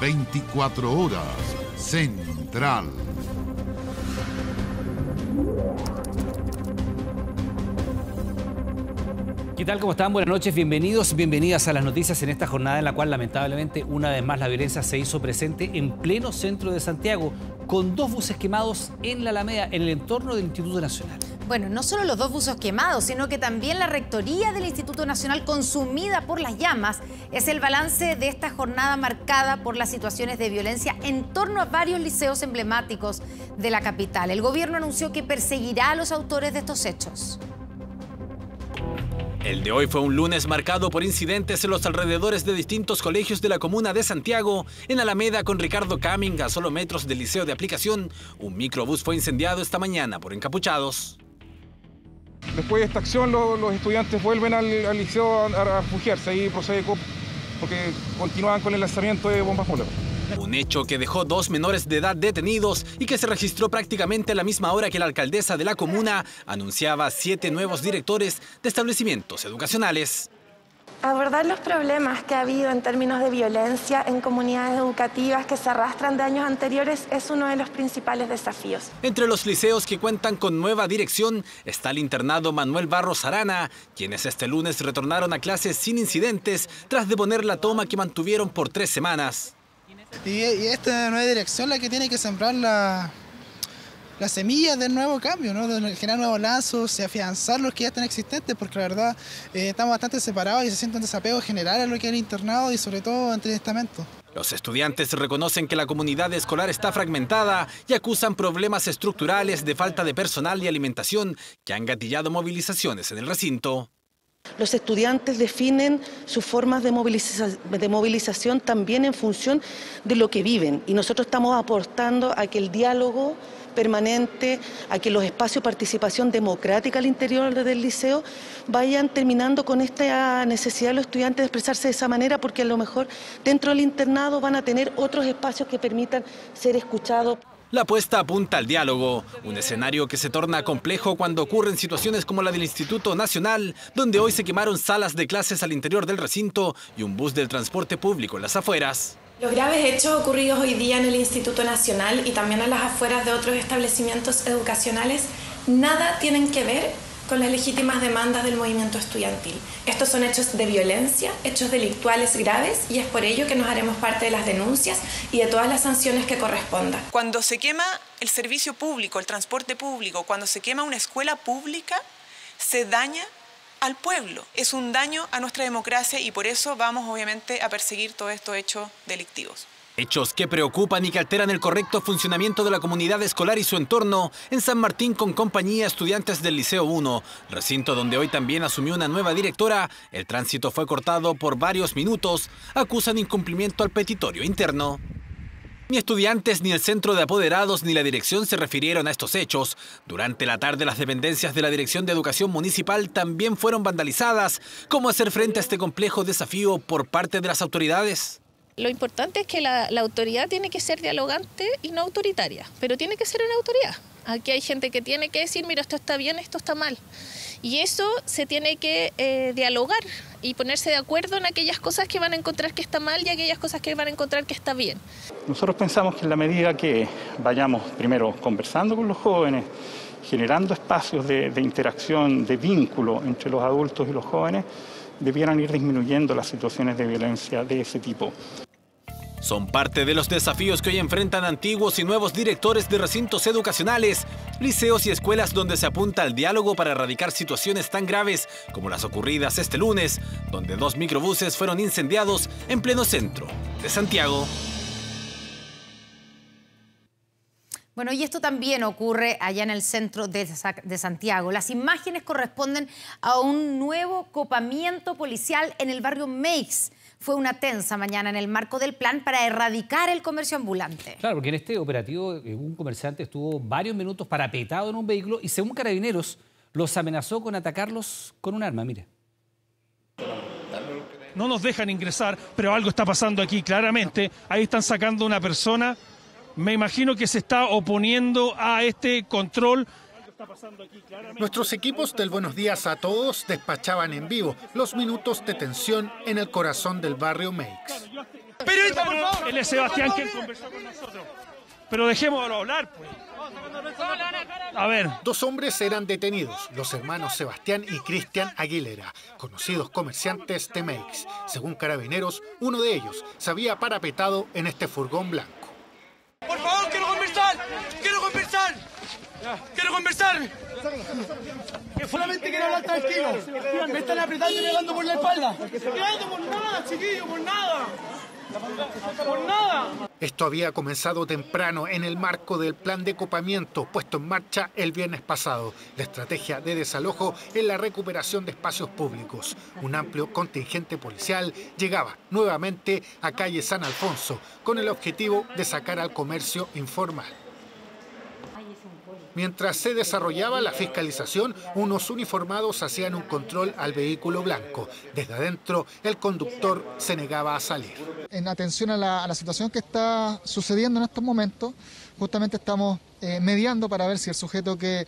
24 horas Central. ¿Qué tal? ¿Cómo están? Buenas noches, bienvenidos, bienvenidas a las noticias en esta jornada en la cual lamentablemente una vez más la violencia se hizo presente en pleno centro de Santiago, con 2 buses quemados en la Alameda, en el entorno del Instituto Nacional. Bueno, no solo los 2 buses quemados, sino que también la rectoría del Instituto Nacional consumida por las llamas. Es el balance de esta jornada marcada por las situaciones de violencia en torno a varios liceos emblemáticos de la capital. El gobierno anunció que perseguirá a los autores de estos hechos. El de hoy fue un lunes marcado por incidentes en los alrededores de distintos colegios de la comuna de Santiago. En Alameda, con Ricardo Camming, a solo metros del liceo de aplicación, un microbús fue incendiado esta mañana por encapuchados. Después de esta acción, los estudiantes vuelven al liceo a refugiarse. Ahí procede porque continúan con el lanzamiento de bombas molotov. Un hecho que dejó 2 menores de edad detenidos y que se registró prácticamente a la misma hora que la alcaldesa de la comuna anunciaba 7 nuevos directores de establecimientos educacionales. Abordar los problemas que ha habido en términos de violencia en comunidades educativas que se arrastran de años anteriores es uno de los principales desafíos. Entre los liceos que cuentan con nueva dirección está el internado Manuel Barros Arana, quienes este lunes retornaron a clases sin incidentes tras deponer la toma que mantuvieron por 3 semanas. Y esta nueva dirección la que tiene que sembrar las semillas del nuevo cambio, ¿no? De generar nuevos lazos y afianzar los que ya están existentes, porque la verdad estamos bastante separados y se siente un desapego general a lo que es el internado y sobre todo entre estamentos. Los estudiantes reconocen que la comunidad escolar está fragmentada y acusan problemas estructurales de falta de personal y alimentación que han gatillado movilizaciones en el recinto. Los estudiantes definen sus formas de movilización también en función de lo que viven y nosotros estamos aportando a que el diálogo permanente, a que los espacios de participación democrática al interior del liceo vayan terminando con esta necesidad de los estudiantes de expresarse de esa manera, porque a lo mejor dentro del internado van a tener otros espacios que permitan ser escuchados. La apuesta apunta al diálogo, un escenario que se torna complejo cuando ocurren situaciones como la del Instituto Nacional, donde hoy se quemaron salas de clases al interior del recinto y un bus del transporte público en las afueras. Los graves hechos ocurridos hoy día en el Instituto Nacional y también en las afueras de otros establecimientos educacionales nada tienen que ver con las legítimas demandas del movimiento estudiantil. Estos son hechos de violencia, hechos delictuales graves, y es por ello que nos haremos parte de las denuncias y de todas las sanciones que correspondan. Cuando se quema el servicio público, el transporte público, cuando se quema una escuela pública, se daña al pueblo. Es un daño a nuestra democracia y por eso vamos obviamente a perseguir todos estos hechos delictivos. Hechos que preocupan y que alteran el correcto funcionamiento de la comunidad escolar y su entorno. En San Martín, con compañía, estudiantes del Liceo 1, recinto donde hoy también asumió una nueva directora, el tránsito fue cortado por varios minutos. Acusan incumplimiento al petitorio interno. Ni estudiantes, ni el centro de apoderados, ni la dirección se refirieron a estos hechos. Durante la tarde, las dependencias de la Dirección de Educación Municipal también fueron vandalizadas. ¿Cómo hacer frente a este complejo desafío por parte de las autoridades? Lo importante es que la autoridad tiene que ser dialogante y no autoritaria, pero tiene que ser una autoridad. Aquí hay gente que tiene que decir, mira, esto está bien, esto está mal. Y eso se tiene que dialogar y ponerse de acuerdo en aquellas cosas que van a encontrar que está mal y aquellas cosas que van a encontrar que está bien. Nosotros pensamos que en la medida que vayamos primero conversando con los jóvenes, generando espacios de interacción, de vínculo entre los adultos y los jóvenes, debieran ir disminuyendo las situaciones de violencia de ese tipo. Son parte de los desafíos que hoy enfrentan antiguos y nuevos directores de recintos educacionales, liceos y escuelas, donde se apunta al diálogo para erradicar situaciones tan graves como las ocurridas este lunes, donde 2 microbuses fueron incendiados en pleno centro de Santiago. Bueno, y esto también ocurre allá en el centro de Santiago. Las imágenes corresponden a un nuevo copamiento policial en el barrio Meix. Fue una tensa mañana en el marco del plan para erradicar el comercio ambulante. Claro, porque en este operativo un comerciante estuvo varios minutos parapetado en un vehículo y, según Carabineros, los amenazó con atacarlos con un arma. Mire. No nos dejan ingresar, pero algo está pasando aquí claramente. Ahí están sacando a una persona. Me imagino que se está oponiendo a este control. Nuestros equipos del Buenos Días a Todos despachaban en vivo los minutos de tensión en el corazón del barrio Meix. Periodista, por favor. Él es Sebastián quien conversó con nosotros. Pero dejémoslo hablar, pues. A ver. Dos hombres eran detenidos, los hermanos Sebastián y Cristian Aguilera, conocidos comerciantes de Meix. Según Carabineros, uno de ellos se había parapetado en este furgón blanco. Por favor, quiero conversar. Quiero conversar. Quiero conversar. Solamente quiero hablar tranquilo. Me están apretando y me dando por la espalda. Quedando por nada, chiquillo, por nada. Por nada. Esto había comenzado temprano en el marco del plan de copamiento puesto en marcha el viernes pasado. La estrategia de desalojo en la recuperación de espacios públicos. Un amplio contingente policial llegaba nuevamente a calle San Alfonso con el objetivo de sacar al comercio informal. Mientras se desarrollaba la fiscalización, unos uniformados hacían un control al vehículo blanco. Desde adentro, el conductor se negaba a salir. En atención a la situación que está sucediendo en estos momentos, justamente estamos mediando para ver si el sujeto que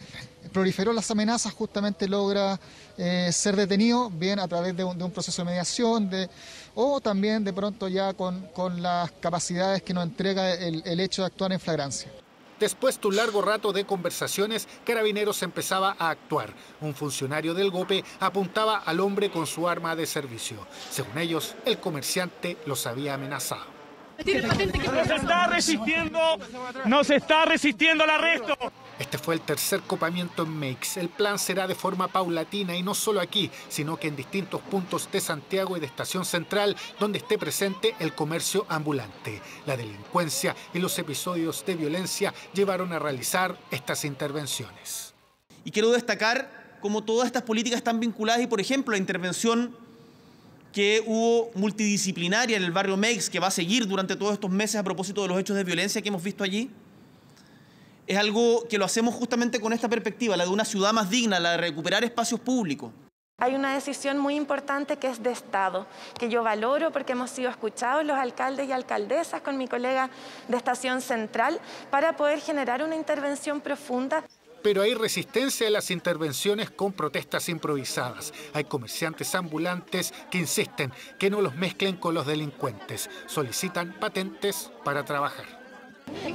proliferó las amenazas justamente logra ser detenido, bien a través de un proceso de mediación, o también de pronto ya con las capacidades que nos entrega el hecho de actuar en flagrancia. Después de un largo rato de conversaciones, Carabineros empezaba a actuar. Un funcionario del GOPE apuntaba al hombre con su arma de servicio. Según ellos, el comerciante los había amenazado. No se está resistiendo al arresto. Este fue el tercer copamiento en Meix. El plan será de forma paulatina y no solo aquí, sino que en distintos puntos de Santiago y de Estación Central, donde esté presente el comercio ambulante. La delincuencia y los episodios de violencia llevaron a realizar estas intervenciones. Y quiero destacar cómo todas estas políticas están vinculadas y, por ejemplo, la intervención que hubo multidisciplinaria en el barrio Meix, que va a seguir durante todos estos meses a propósito de los hechos de violencia que hemos visto allí. Es algo que lo hacemos justamente con esta perspectiva, la de una ciudad más digna, la de recuperar espacios públicos. Hay una decisión muy importante que es de Estado, que yo valoro porque hemos sido escuchados los alcaldes y alcaldesas con mi colega de Estación Central para poder generar una intervención profunda. Pero hay resistencia a las intervenciones con protestas improvisadas. Hay comerciantes ambulantes que insisten que no los mezclen con los delincuentes. Solicitan patentes para trabajar.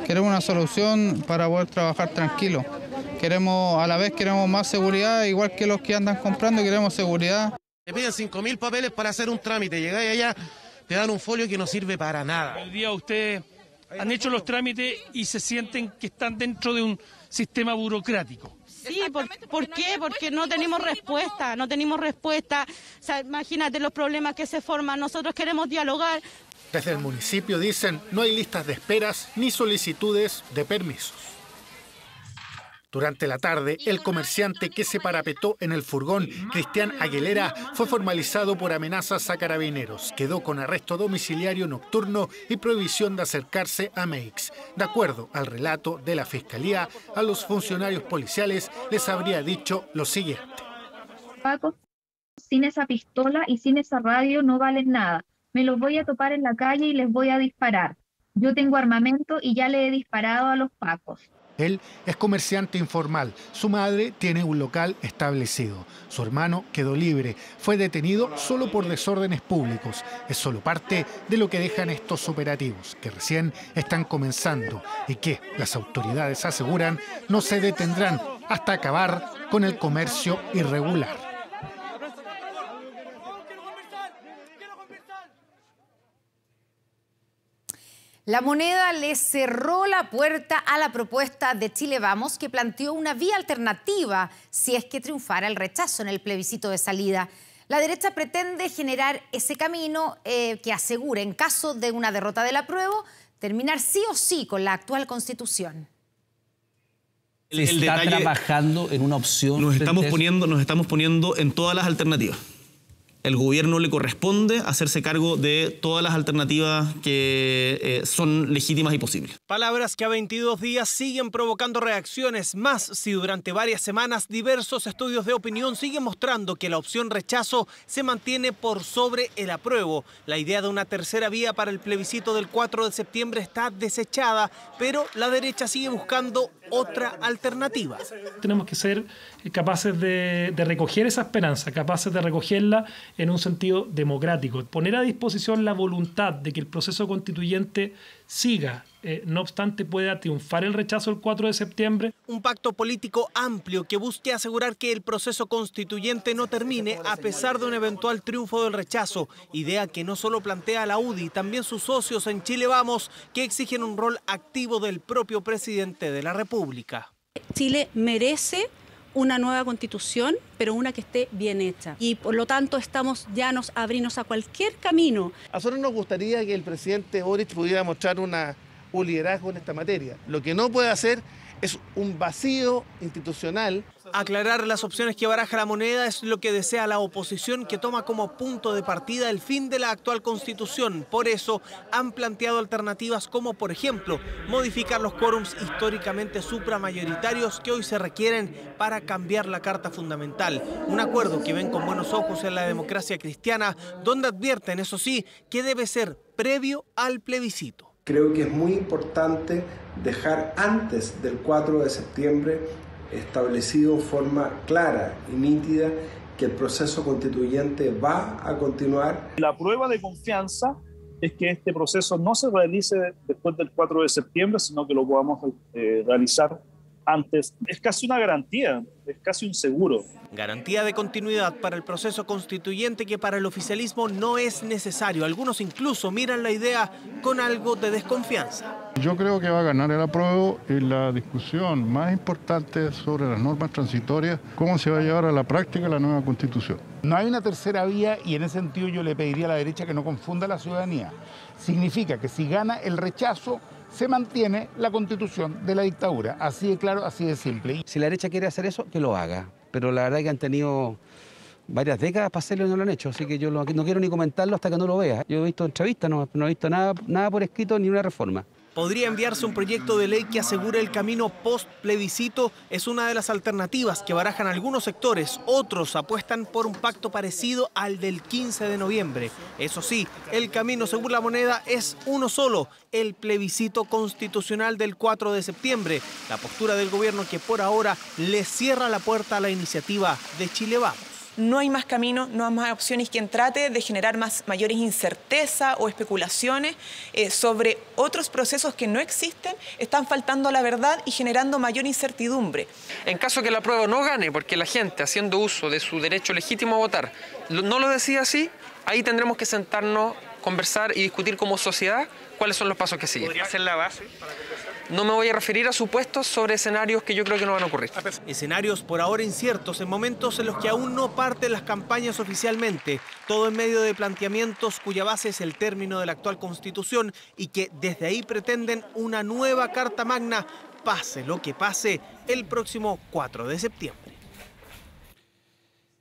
Queremos una solución para poder trabajar tranquilo. A la vez queremos más seguridad, igual que los que andan comprando, queremos seguridad. Te piden 5.000 papeles para hacer un trámite. Llegáis allá, te dan un folio que no sirve para nada. El día ustedes han hecho los trámites y se sienten que están dentro de un sistema burocrático. Sí, ¿por qué? Porque no tenemos respuesta, O sea, imagínate los problemas que se forman, nosotros queremos dialogar. Desde el municipio dicen no hay listas de esperas ni solicitudes de permisos. Durante la tarde, el comerciante que se parapetó en el furgón, Cristian Aguilera, fue formalizado por amenazas a Carabineros. Quedó con arresto domiciliario nocturno y prohibición de acercarse a Meix. De acuerdo al relato de la Fiscalía, a los funcionarios policiales les habría dicho lo siguiente. Paco, sin esa pistola y sin esa radio no valen nada. Me los voy a topar en la calle y les voy a disparar. Yo tengo armamento y ya le he disparado a los pacos. Él es comerciante informal. Su madre tiene un local establecido. Su hermano quedó libre. Fue detenido solo por desórdenes públicos. Es solo parte de lo que dejan estos operativos, que recién están comenzando y que las autoridades aseguran no se detendrán hasta acabar con el comercio irregular. La Moneda le cerró la puerta a la propuesta de Chile Vamos, que planteó una vía alternativa si es que triunfara el rechazo en el plebiscito de salida. La derecha pretende generar ese camino que asegure, en caso de una derrota del apruebo, terminar sí o sí con la actual Constitución. ¿Se está trabajando en una opción? Nos estamos poniendo en todas las alternativas. El gobierno le corresponde hacerse cargo de todas las alternativas que son legítimas y posibles. Palabras que a 22 días siguen provocando reacciones, más si durante varias semanas diversos estudios de opinión siguen mostrando que la opción rechazo se mantiene por sobre el apruebo. La idea de una tercera vía para el plebiscito del 4 de septiembre está desechada, pero la derecha sigue buscando otra alternativa. Tenemos que ser capaces de recoger esa esperanza, capaces de recogerla en un sentido democrático, poner a disposición la voluntad de que el proceso constituyente siga, no obstante pueda triunfar el rechazo el 4 de septiembre. Un pacto político amplio que busque asegurar que el proceso constituyente no termine a pesar de un eventual triunfo del rechazo, idea que no solo plantea la UDI, también sus socios en Chile Vamos, que exigen un rol activo del propio presidente de la República. Chile merece una nueva constitución, pero una que esté bien hecha. Y por lo tanto estamos llanos a abrirnos a cualquier camino. A nosotros nos gustaría que el presidente Boric pudiera mostrar un liderazgo en esta materia. Lo que no puede hacer es un vacío institucional. Aclarar las opciones que baraja la moneda es lo que desea la oposición, que toma como punto de partida el fin de la actual Constitución. Por eso han planteado alternativas como, por ejemplo, modificar los quórums históricamente supramayoritarios que hoy se requieren para cambiar la Carta Fundamental. Un acuerdo que ven con buenos ojos en la democracia cristiana, donde advierten, eso sí, que debe ser previo al plebiscito. Creo que es muy importante dejar antes del 4 de septiembre establecido en forma clara y nítida que el proceso constituyente va a continuar. La prueba de confianza es que este proceso no se realice después del 4 de septiembre, sino que lo podamos realizar antes. Es casi una garantía, es casi un seguro. Garantía de continuidad para el proceso constituyente que para el oficialismo no es necesario. Algunos incluso miran la idea con algo de desconfianza. Yo creo que va a ganar el apruebo en la discusión más importante sobre las normas transitorias, cómo se va a llevar a la práctica la nueva Constitución. No hay una tercera vía y en ese sentido yo le pediría a la derecha que no confunda a la ciudadanía. Significa que si gana el rechazo, se mantiene la Constitución de la dictadura. Así de claro, así de simple. Si la derecha quiere hacer eso, que lo haga. Pero la verdad es que han tenido varias décadas para hacerlo y no lo han hecho. Así que yo no quiero ni comentarlo hasta que no lo vea. Yo he visto entrevistas, no he visto nada por escrito ni una reforma. Podría enviarse un proyecto de ley que asegure el camino post-plebiscito. Es una de las alternativas que barajan algunos sectores. Otros apuestan por un pacto parecido al del 15 de noviembre. Eso sí, el camino, según la moneda, es uno solo: el plebiscito constitucional del 4 de septiembre. La postura del gobierno que por ahora le cierra la puerta a la iniciativa de Chile Vamos. No hay más camino, no hay más opciones quien trate de generar mayores incerteza o especulaciones sobre otros procesos que no existen, están faltando a la verdad y generando mayor incertidumbre. En caso que la prueba no gane, porque la gente, haciendo uso de su derecho legítimo a votar, no lo decida así, ahí tendremos que sentarnos, conversar y discutir como sociedad cuáles son los pasos que siguen. ¿Podría ser la base? No me voy a referir a supuestos sobre escenarios que yo creo que no van a ocurrir. Escenarios por ahora inciertos, en momentos en los que aún no parten las campañas oficialmente, todo en medio de planteamientos cuya base es el término de la actual Constitución y que desde ahí pretenden una nueva Carta Magna, pase lo que pase, el próximo 4 de septiembre.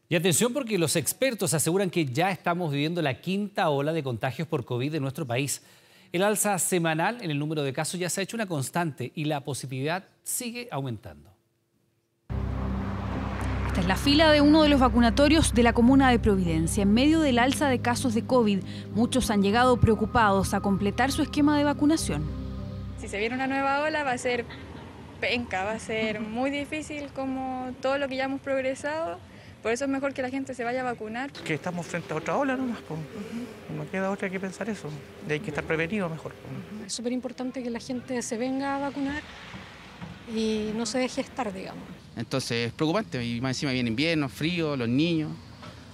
Y atención, porque los expertos aseguran que ya estamos viviendo la quinta ola de contagios por COVID en nuestro país. El alza semanal en el número de casos ya se ha hecho una constante y la positividad sigue aumentando. Esta es la fila de uno de los vacunatorios de la comuna de Providencia. En medio del alza de casos de COVID, muchos han llegado preocupados a completar su esquema de vacunación. Si se viene una nueva ola va a ser penca, va a ser muy difícil como todo lo que ya hemos progresado. Por eso es mejor que la gente se vaya a vacunar. Que estamos frente a otra ola nomás, pues. No queda otra que pensar eso. Y hay que estar prevenido mejor. Es súper importante que la gente se venga a vacunar y no se deje estar, digamos. Entonces es preocupante, y más encima viene invierno, frío, los niños,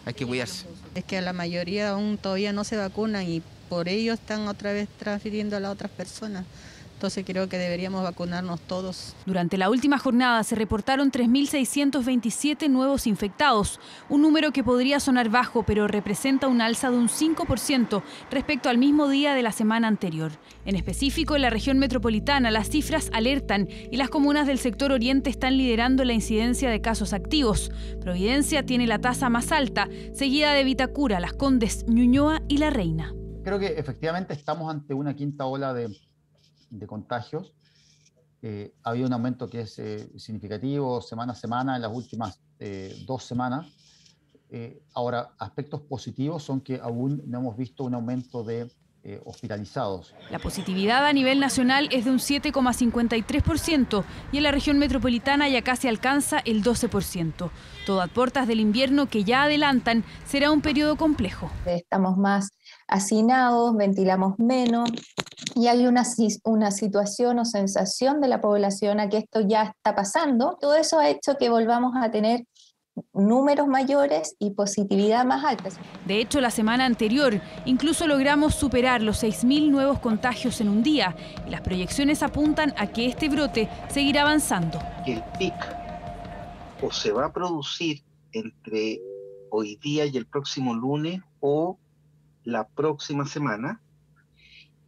hay que cuidarse. Es que la mayoría aún todavía no se vacunan y por ello están otra vez transfiriendo a las otras personas. Entonces creo que deberíamos vacunarnos todos. Durante la última jornada se reportaron 3.627 nuevos infectados, un número que podría sonar bajo, pero representa un alza de un 5% respecto al mismo día de la semana anterior. En específico, en la región metropolitana, las cifras alertan y las comunas del sector oriente están liderando la incidencia de casos activos. Providencia tiene la tasa más alta, seguida de Vitacura, Las Condes, Ñuñoa y La Reina. Creo que efectivamente estamos ante una quinta ola de contagios. Ha habido un aumento que es significativo semana a semana en las últimas 2 semanas. Ahora, aspectos positivos son que aún no hemos visto un aumento de hospitalizados. La positividad a nivel nacional es de un 7,53% y en la región metropolitana ya casi alcanza el 12%. Todo a puertas del invierno que ya adelantan será un periodo complejo. Estamos más hacinados, ventilamos menos y hay una situación o sensación de la población a que esto ya está pasando. Todo eso ha hecho que volvamos a tener números mayores y positividad más alta. De hecho, la semana anterior incluso logramos superar los 6.000 nuevos contagios en un día y las proyecciones apuntan a que este brote seguirá avanzando. El pic o se va a producir entre hoy día y el próximo lunes o la próxima semana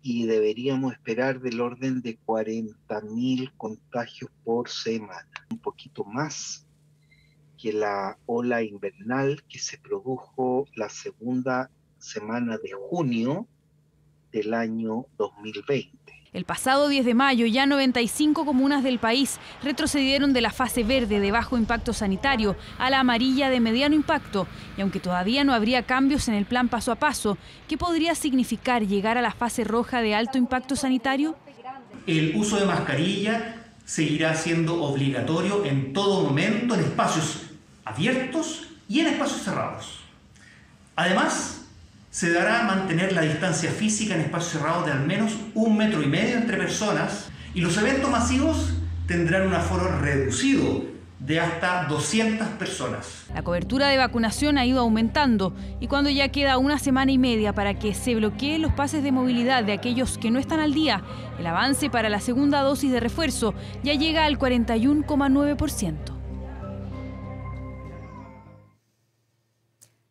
y deberíamos esperar del orden de 40.000 contagios por semana, un poquito más que la ola invernal que se produjo la segunda semana de junio del año 2020. El pasado 10 de mayo ya 95 comunas del país retrocedieron de la fase verde de bajo impacto sanitario a la amarilla de mediano impacto y aunque todavía no habría cambios en el plan paso a paso, ¿qué podría significar llegar a la fase roja de alto impacto sanitario? El uso de mascarilla seguirá siendo obligatorio en todo momento en espacios abiertos y en espacios cerrados. Además, se dará a mantener la distancia física en espacios cerrados de al menos 1,5 metros entre personas y los eventos masivos tendrán un aforo reducido de hasta 200 personas. La cobertura de vacunación ha ido aumentando y cuando ya queda una semana y media para que se bloqueen los pases de movilidad de aquellos que no están al día, el avance para la segunda dosis de refuerzo ya llega al 41,9%.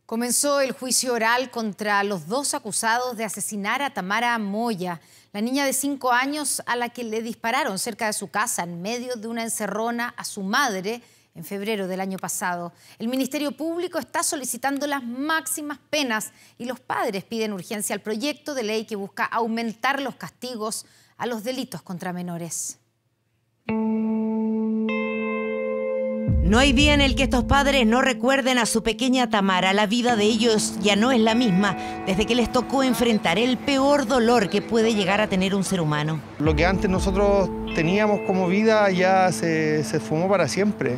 Comenzó el juicio oral contra los 2 acusados de asesinar a Tamara Moya, la niña de 5 años a la que le dispararon cerca de su casa en medio de una encerrona a su madre en febrero del año pasado. El Ministerio Público está solicitando las máximas penas y los padres piden urgencia al proyecto de ley que busca aumentar los castigos a los delitos contra menores. No hay día en el que estos padres no recuerden a su pequeña Tamara. La vida de ellos ya no es la misma desde que les tocó enfrentar el peor dolor que puede llegar a tener un ser humano. Lo que antes nosotros teníamos como vida ya se esfumó para siempre.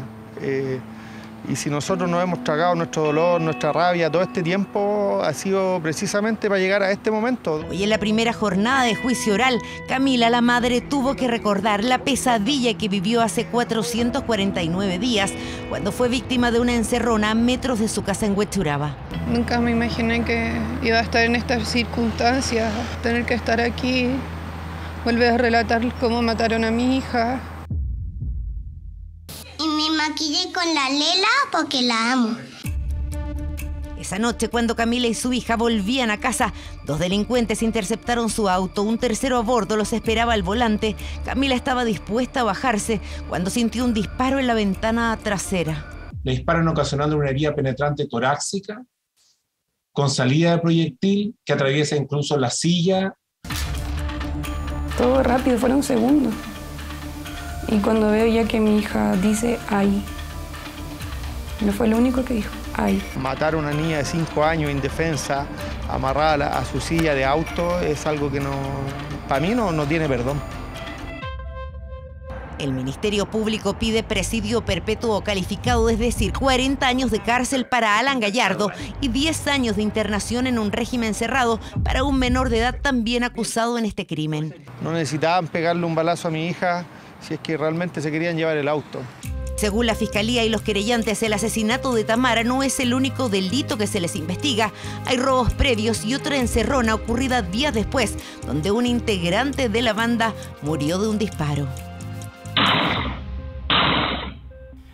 Y si nosotros nos hemos tragado nuestro dolor, nuestra rabia, todo este tiempo ha sido precisamente para llegar a este momento. Hoy en la primera jornada de juicio oral, Camila, la madre, tuvo que recordar la pesadilla que vivió hace 449 días cuando fue víctima de una encerrona a metros de su casa en Huechuraba. Nunca me imaginé que iba a estar en estas circunstancias, tener que estar aquí, volver a relatar cómo mataron a mi hija. Y me maquillé con la Lela porque la amo. Esa noche, cuando Camila y su hija volvían a casa, 2 delincuentes interceptaron su auto. Un tercero a bordo los esperaba al volante. Camila estaba dispuesta a bajarse cuando sintió un disparo en la ventana trasera. Le disparan ocasionando una herida penetrante torácica, con salida de proyectil que atraviesa incluso la silla. Todo rápido, fueron segundos. Y cuando veo ya que mi hija dice ay, no fue lo único que dijo, ay. Matar a una niña de 5 años indefensa, amarrada a su silla de auto, es algo que para mí no tiene perdón. El Ministerio Público pide presidio perpetuo calificado, es decir, 40 años de cárcel para Alan Gallardo y 10 años de internación en un régimen cerrado para un menor de edad también acusado en este crimen. No necesitaban pegarle un balazo a mi hija si es que realmente se querían llevar el auto. Según la Fiscalía y los querellantes, el asesinato de Tamara no es el único delito que se les investiga. Hay robos previos y otra encerrona ocurrida días después, donde un integrante de la banda murió de un disparo.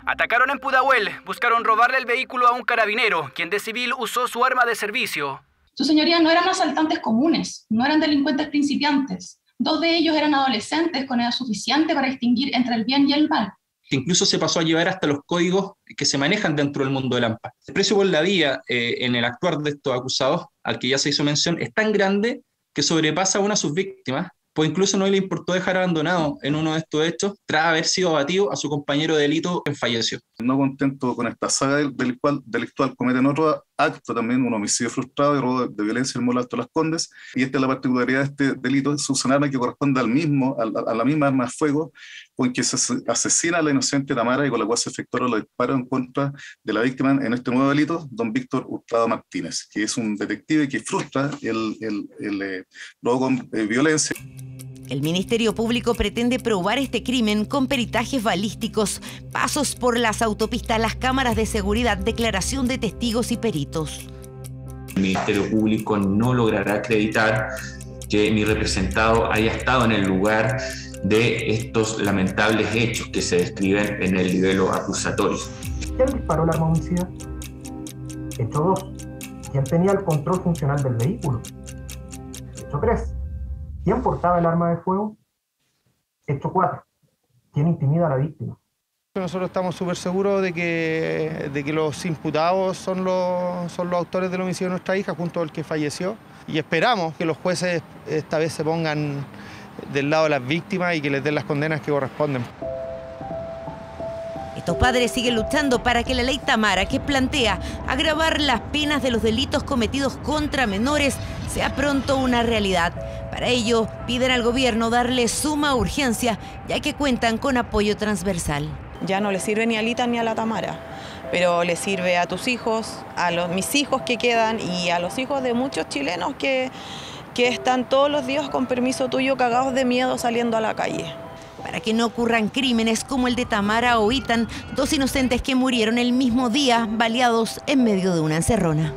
Atacaron en Pudahuel, buscaron robarle el vehículo a un carabinero, quien de civil usó su arma de servicio. Su señoría no eran asaltantes comunes, no eran delincuentes principiantes. 2 de ellos eran adolescentes con edad suficiente para distinguir entre el bien y el mal. Que incluso se pasó a llevar hasta los códigos que se manejan dentro del mundo del AMPA. El precio por la vía en el actuar de estos acusados, al que ya se hizo mención, es tan grande que sobrepasa a una de sus víctimas, pues incluso no le importó dejar abandonado en uno de estos hechos tras haber sido abatido a su compañero de delito, quien falleció. No contento con esta saga delictual, cometen otro acto también, un homicidio frustrado y robo de violencia en el Mall Alto Las Condes. Y esta es la particularidad de este delito, es un arma que corresponde a la misma arma de fuego con que se asesina a la inocente Tamara y con la cual se efectuaron los disparos en contra de la víctima en este nuevo delito, don Víctor Hurtado Martínez, que es un detective que frustra el robo con violencia. El Ministerio Público pretende probar este crimen con peritajes balísticos, pasos por las autopistas, las cámaras de seguridad, declaración de testigos y peritos. El Ministerio Público no logrará acreditar que mi representado haya estado en el lugar de estos lamentables hechos que se describen en el libelo acusatorio. ¿Quién disparó el arma homicida? Hecho 2. ¿Quién tenía el control funcional del vehículo? Hecho 3. ¿Quién portaba el arma de fuego? Hecho 4. ¿Quién intimida a la víctima? Nosotros estamos súper seguros de que los imputados son los autores del homicidio de nuestra hija, junto al que falleció. Y esperamos que los jueces esta vez se pongan del lado de las víctimas y que les den las condenas que corresponden. Estos padres siguen luchando para que la ley Tamara, que plantea agravar las penas de los delitos cometidos contra menores, sea pronto una realidad. Para ello, piden al gobierno darle suma urgencia, ya que cuentan con apoyo transversal. Ya no le sirve ni a Lita ni a la Tamara, pero le sirve a tus hijos, mis hijos que quedan y a los hijos de muchos chilenos que están todos los días con permiso tuyo cagados de miedo saliendo a la calle. Para que no ocurran crímenes como el de Tamara o Itan, dos inocentes que murieron el mismo día, baleados en medio de una encerrona.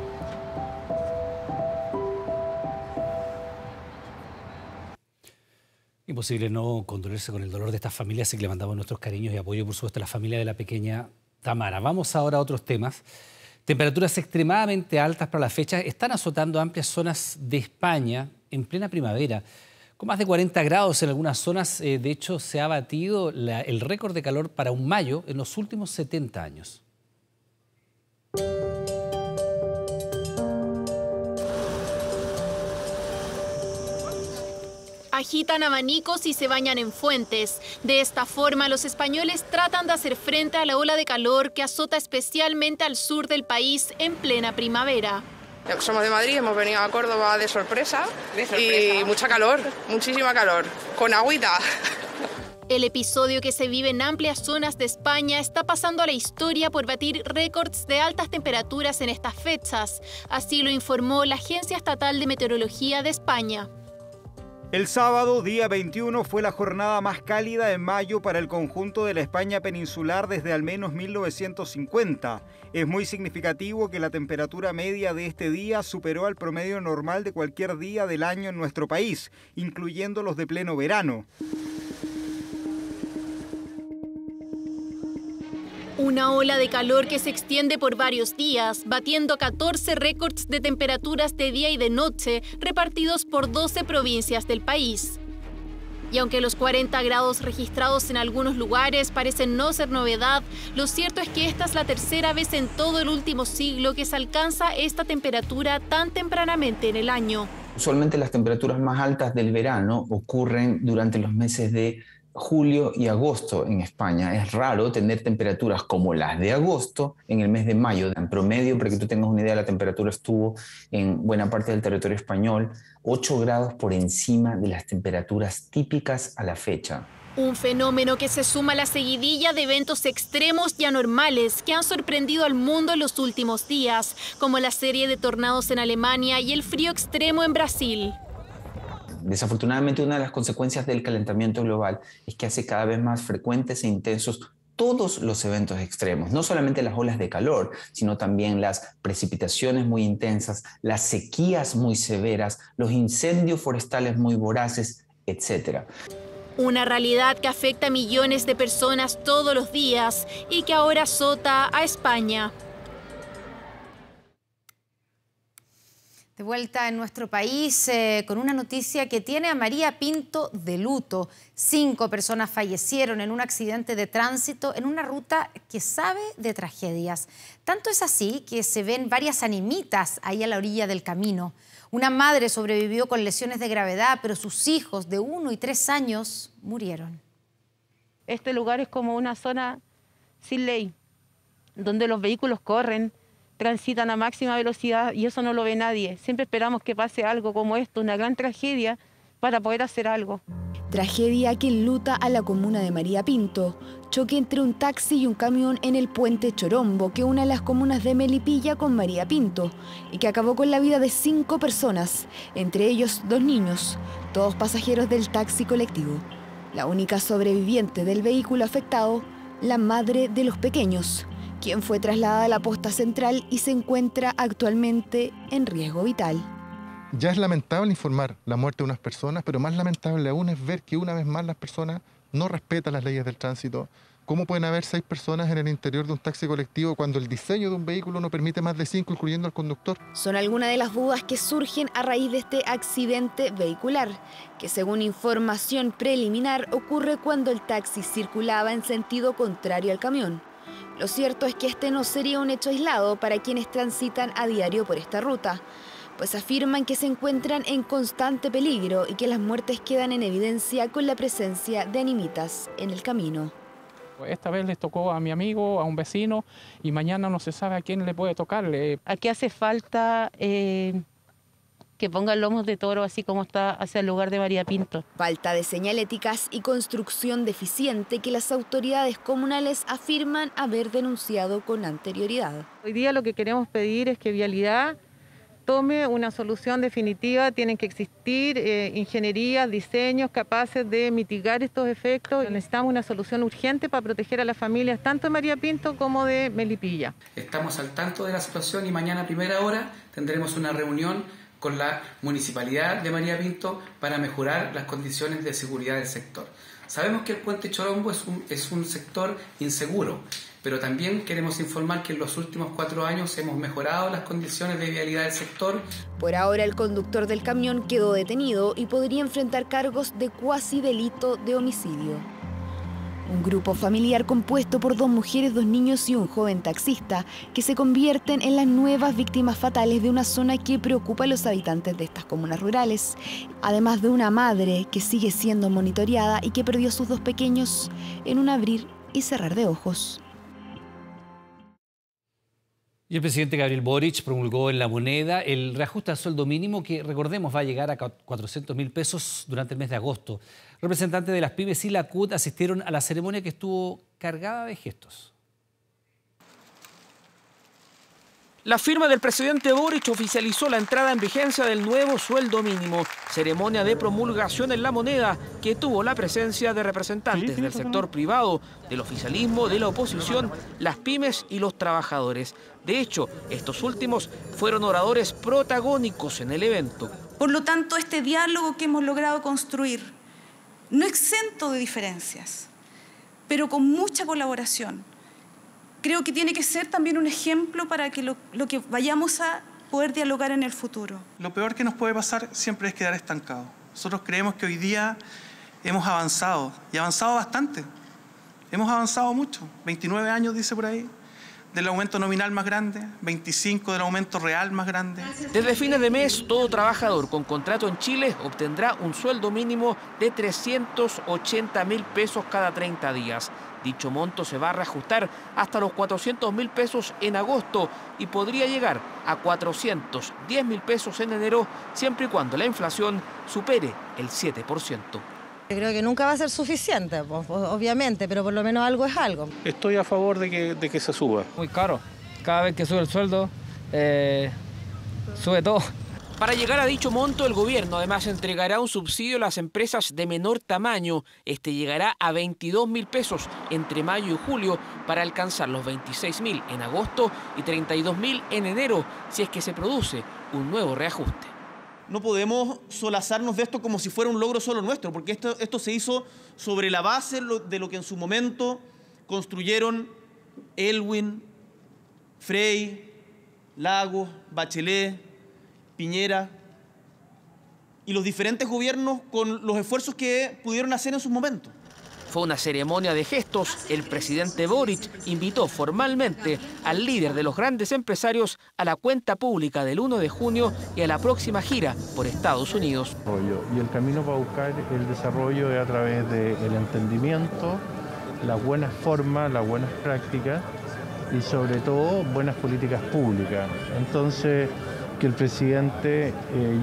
Imposible no condolerse con el dolor de estas familias, así que le mandamos nuestros cariños y apoyo, por supuesto, a la familia de la pequeña Tamara. Vamos ahora a otros temas. Temperaturas extremadamente altas para la fecha están azotando amplias zonas de España en plena primavera. Con más de 40 grados en algunas zonas, de hecho, se ha batido el récord de calor para un mayo en los últimos 70 años. Agitan abanicos y se bañan en fuentes. De esta forma, los españoles tratan de hacer frente a la ola de calor que azota especialmente al sur del país en plena primavera. Somos de Madrid, hemos venido a Córdoba de sorpresa y mucha calor, muchísima calor, con agüita. El episodio que se vive en amplias zonas de España está pasando a la historia por batir récords de altas temperaturas en estas fechas. Así lo informó la Agencia Estatal de Meteorología de España. El sábado, día 21, fue la jornada más cálida en mayo para el conjunto de la España peninsular desde al menos 1950. Es muy significativo que la temperatura media de este día superó al promedio normal de cualquier día del año en nuestro país, incluyendo los de pleno verano. Una ola de calor que se extiende por varios días, batiendo 14 récords de temperaturas de día y de noche, repartidos por 12 provincias del país. Y aunque los 40 grados registrados en algunos lugares parecen no ser novedad, lo cierto es que esta es la tercera vez en todo el último siglo que se alcanza esta temperatura tan tempranamente en el año. Usualmente las temperaturas más altas del verano ocurren durante los meses de julio y agosto en España. Es raro tener temperaturas como las de agosto en el mes de mayo. En promedio, para que tú tengas una idea, la temperatura estuvo en buena parte del territorio español 8 grados por encima de las temperaturas típicas a la fecha. Un fenómeno que se suma a la seguidilla de eventos extremos y anormales que han sorprendido al mundo en los últimos días, como la serie de tornados en Alemania y el frío extremo en Brasil. Desafortunadamente, una de las consecuencias del calentamiento global es que hace cada vez más frecuentes e intensos todos los eventos extremos, no solamente las olas de calor, sino también las precipitaciones muy intensas, las sequías muy severas, los incendios forestales muy voraces, etc. Una realidad que afecta a millones de personas todos los días y que ahora azota a España. De vuelta en nuestro país con una noticia que tiene a María Pinto de luto. 5 personas fallecieron en un accidente de tránsito en una ruta que sabe de tragedias. Tanto es así que se ven varias animitas ahí a la orilla del camino. Una madre sobrevivió con lesiones de gravedad, pero sus hijos de 1 y 3 años murieron. Este lugar es como una zona sin ley. donde los vehículos corren, transitan a máxima velocidad y eso no lo ve nadie. Siempre esperamos que pase algo como esto, una gran tragedia, para poder hacer algo. Tragedia que enluta a la comuna de María Pinto. Choque entre un taxi y un camión en el puente Chorombo, que une las comunas de Melipilla con María Pinto, y que acabó con la vida de 5 personas, entre ellos 2 niños, todos pasajeros del taxi colectivo. La única sobreviviente del vehículo afectado, la madre de los pequeños, quien fue trasladada a la posta central y se encuentra actualmente en riesgo vital. Ya es lamentable informar la muerte de unas personas, pero más lamentable aún es ver que una vez más las personas no respetan las leyes del tránsito. ¿Cómo pueden haber 6 personas en el interior de un taxi colectivo cuando el diseño de un vehículo no permite más de 5, incluyendo al conductor? Son algunas de las dudas que surgen a raíz de este accidente vehicular, que según información preliminar ocurre cuando el taxi circulaba en sentido contrario al camión. Lo cierto es que este no sería un hecho aislado para quienes transitan a diario por esta ruta, pues afirman que se encuentran en constante peligro y que las muertes quedan en evidencia con la presencia de animitas en el camino. Esta vez les tocó a mi amigo, a un vecino, y mañana no se sabe a quién le puede tocar. Aquí hace falta que pongan lomos de toro, así como está hacia el lugar de María Pinto. Falta de señaléticas y construcción deficiente que las autoridades comunales afirman haber denunciado con anterioridad. Hoy día lo que queremos pedir es que Vialidad tome una solución definitiva. Tienen que existir ingenierías, diseños capaces de mitigar estos efectos. Necesitamos una solución urgente para proteger a las familias tanto de María Pinto como de Melipilla. Estamos al tanto de la situación y mañana a primera hora tendremos una reunión con la Municipalidad de María Pinto para mejorar las condiciones de seguridad del sector. Sabemos que el puente Chorombo es un sector inseguro, pero también queremos informar que en los últimos 4 años hemos mejorado las condiciones de vialidad del sector. Por ahora el conductor del camión quedó detenido y podría enfrentar cargos de cuasi delito de homicidio. Un grupo familiar compuesto por 2 mujeres, 2 niños y un joven taxista que se convierten en las nuevas víctimas fatales de una zona que preocupa a los habitantes de estas comunas rurales, además de una madre que sigue siendo monitoreada y que perdió a sus 2 pequeños en un abrir y cerrar de ojos. Y el presidente Gabriel Boric promulgó en La Moneda el reajuste al sueldo mínimo que, recordemos, va a llegar a 400.000 pesos durante el mes de agosto. Representantes de las pymes y la CUT asistieron a la ceremonia que estuvo cargada de gestos. La firma del presidente Boric oficializó la entrada en vigencia del nuevo sueldo mínimo, ceremonia de promulgación en La Moneda que tuvo la presencia de representantes del sector privado, del oficialismo, de la oposición, las pymes y los trabajadores. De hecho, estos últimos fueron oradores protagónicos en el evento. Por lo tanto, este diálogo que hemos logrado construir, no exento de diferencias, pero con mucha colaboración, creo que tiene que ser también un ejemplo para que lo que vayamos a poder dialogar en el futuro. Lo peor que nos puede pasar siempre es quedar estancados. Nosotros creemos que hoy día hemos avanzado, y avanzado bastante. Hemos avanzado mucho. 29 años, dice por ahí, del aumento nominal más grande, 25 del aumento real más grande. Desde fines de mes, todo trabajador con contrato en Chile obtendrá un sueldo mínimo de 380.000 pesos cada 30 días. Dicho monto se va a reajustar hasta los 400.000 pesos en agosto y podría llegar a 410.000 pesos en enero, siempre y cuando la inflación supere el 7%. Yo creo que nunca va a ser suficiente, pues, obviamente, pero por lo menos algo es algo. Estoy a favor de que se suba. Muy caro. Cada vez que sube el sueldo, sube todo. Para llegar a dicho monto, el gobierno además entregará un subsidio a las empresas de menor tamaño. Este llegará a 22.000 pesos entre mayo y julio para alcanzar los 26.000 en agosto y 32.000 en enero, si es que se produce un nuevo reajuste. No podemos solazarnos de esto como si fuera un logro solo nuestro, porque esto se hizo sobre la base de lo que en su momento construyeron Elwin, Frey, Lagos, Bachelet, Piñera y los diferentes gobiernos con los esfuerzos que pudieron hacer en sus momentos. Fue una ceremonia de gestos. El presidente Boric invitó formalmente al líder de los grandes empresarios a la cuenta pública del 1 de junio y a la próxima gira por Estados Unidos. Y el camino para buscar el desarrollo es a través del entendimiento, las buenas formas, las buenas prácticas y sobre todo buenas políticas públicas. Entonces, que el presidente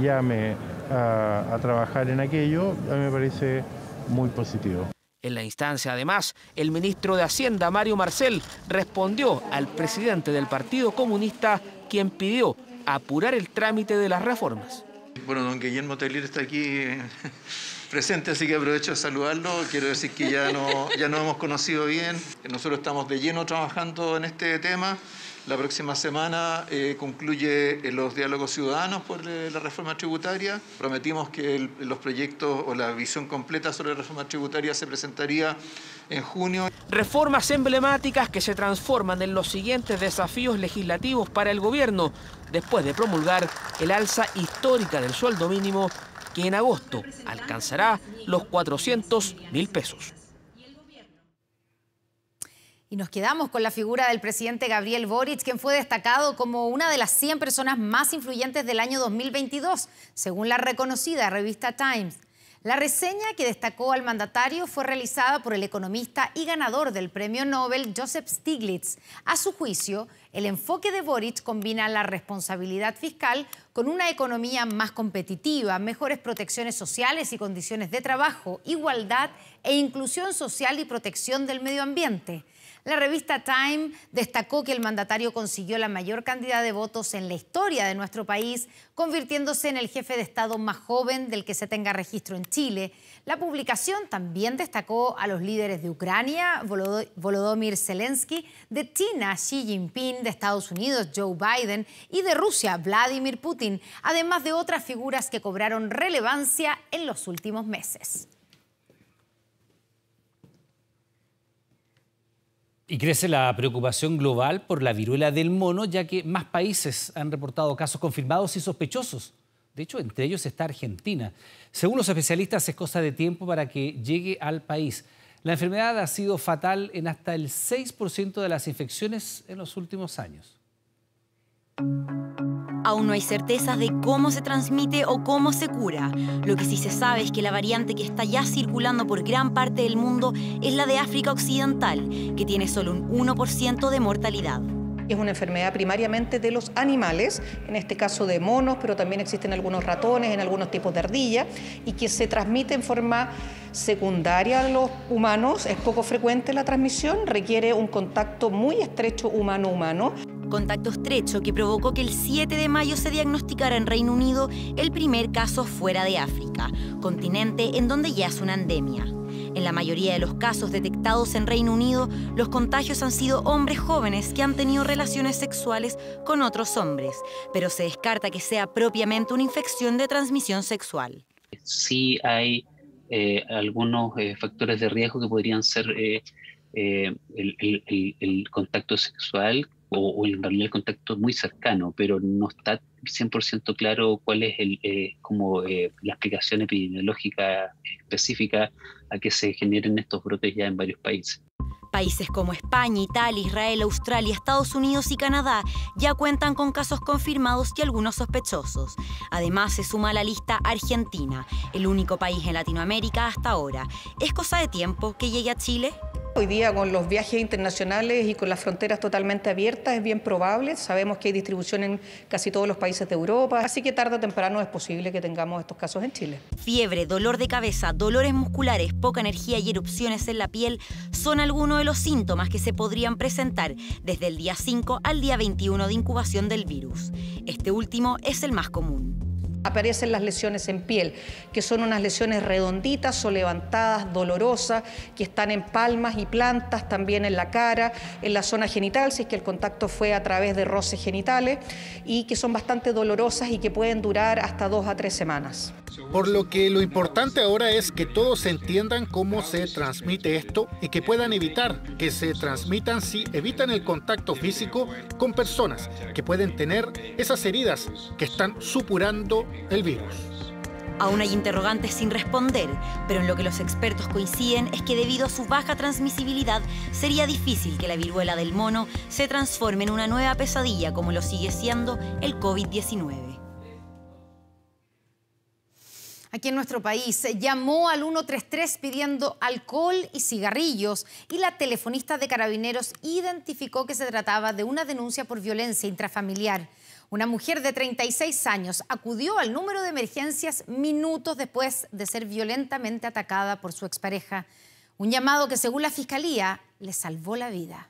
llame a trabajar en aquello, a mí me parece muy positivo. En la instancia, además, el ministro de Hacienda, Mario Marcel, respondió al presidente del Partido Comunista, quien pidió apurar el trámite de las reformas. Bueno, don Guillermo Telir está aquí presente, así que aprovecho de saludarlo. Quiero decir que ya nos hemos conocido bien. Nosotros estamos de lleno trabajando en este tema. La próxima semana concluye los diálogos ciudadanos por la reforma tributaria. Prometimos que los proyectos o la visión completa sobre la reforma tributaria se presentaría en junio. Reformas emblemáticas que se transforman en los siguientes desafíos legislativos para el gobierno, después de promulgar el alza histórica del sueldo mínimo, que en agosto alcanzará los 400.000 pesos. Y nos quedamos con la figura del presidente Gabriel Boric, quien fue destacado como una de las 100 personas más influyentes del año 2022, según la reconocida revista Times. La reseña que destacó al mandatario fue realizada por el economista y ganador del premio Nobel Joseph Stiglitz. A su juicio, el enfoque de Boric combina la responsabilidad fiscal con una economía más competitiva, mejores protecciones sociales y condiciones de trabajo, igualdad e inclusión social y protección del medio ambiente. La revista Time destacó que el mandatario consiguió la mayor cantidad de votos en la historia de nuestro país, convirtiéndose en el jefe de Estado más joven del que se tenga registro en Chile. La publicación también destacó a los líderes de Ucrania, Volodymyr Zelensky, de China, Xi Jinping, de Estados Unidos, Joe Biden, y de Rusia, Vladimir Putin, además de otras figuras que cobraron relevancia en los últimos meses. Y crece la preocupación global por la viruela del mono, ya que más países han reportado casos confirmados y sospechosos. De hecho, entre ellos está Argentina. Según los especialistas, es cosa de tiempo para que llegue al país. La enfermedad ha sido fatal en hasta el 6% de las infecciones en los últimos años. Aún no hay certezas de cómo se transmite o cómo se cura. Lo que sí se sabe es que la variante que está ya circulando por gran parte del mundo es la de África Occidental, que tiene solo un 1% de mortalidad. Es una enfermedad primariamente de los animales, en este caso de monos, pero también existen algunos ratones, en algunos tipos de ardilla, y que se transmite en forma secundaria a los humanos. Es poco frecuente la transmisión, requiere un contacto muy estrecho humano-humano. Contacto estrecho que provocó que el 7 de mayo se diagnosticara en Reino Unido el primer caso fuera de África, continente en donde ya es una endemia. En la mayoría de los casos detectados en Reino Unido, los contagios han sido hombres jóvenes que han tenido relaciones sexuales con otros hombres, pero se descarta que sea propiamente una infección de transmisión sexual. Sí hay algunos factores de riesgo que podrían ser el contacto sexual o en realidad el contacto muy cercano, pero no está 100% claro cuál es la explicación epidemiológica específica a que se generen estos brotes ya en varios países. Países como España, Italia, Israel, Australia, Estados Unidos y Canadá ya cuentan con casos confirmados y algunos sospechosos. Además, se suma a la lista Argentina, el único país en Latinoamérica hasta ahora. ¿Es cosa de tiempo que llegue a Chile? Hoy día, con los viajes internacionales y con las fronteras totalmente abiertas, es bien probable. Sabemos que hay distribución en casi todos los países de Europa, así que tarde o temprano es posible que tengamos estos casos en Chile. Fiebre, dolor de cabeza, dolores musculares, poca energía y erupciones en la piel son algunos de los síntomas que se podrían presentar desde el día 5 al día 21 de incubación del virus. Este último es el más común. Aparecen las lesiones en piel, que son unas lesiones redonditas o levantadas, dolorosas, que están en palmas y plantas, también en la cara, en la zona genital, si es que el contacto fue a través de roces genitales, y que son bastante dolorosas y que pueden durar hasta 2 a 3 semanas. Por lo que lo importante ahora es que todos entiendan cómo se transmite esto y que puedan evitar que se transmitan si evitan el contacto físico con personas que pueden tener esas heridas que están supurando el virus. Aún hay interrogantes sin responder, pero en lo que los expertos coinciden es que debido a su baja transmisibilidad sería difícil que la viruela del mono se transforme en una nueva pesadilla como lo sigue siendo el COVID-19. Aquí en nuestro país llamó al 133 pidiendo alcohol y cigarrillos y la telefonista de Carabineros identificó que se trataba de una denuncia por violencia intrafamiliar. Una mujer de 36 años acudió al número de emergencias minutos después de ser violentamente atacada por su expareja. Un llamado que, según la Fiscalía, le salvó la vida.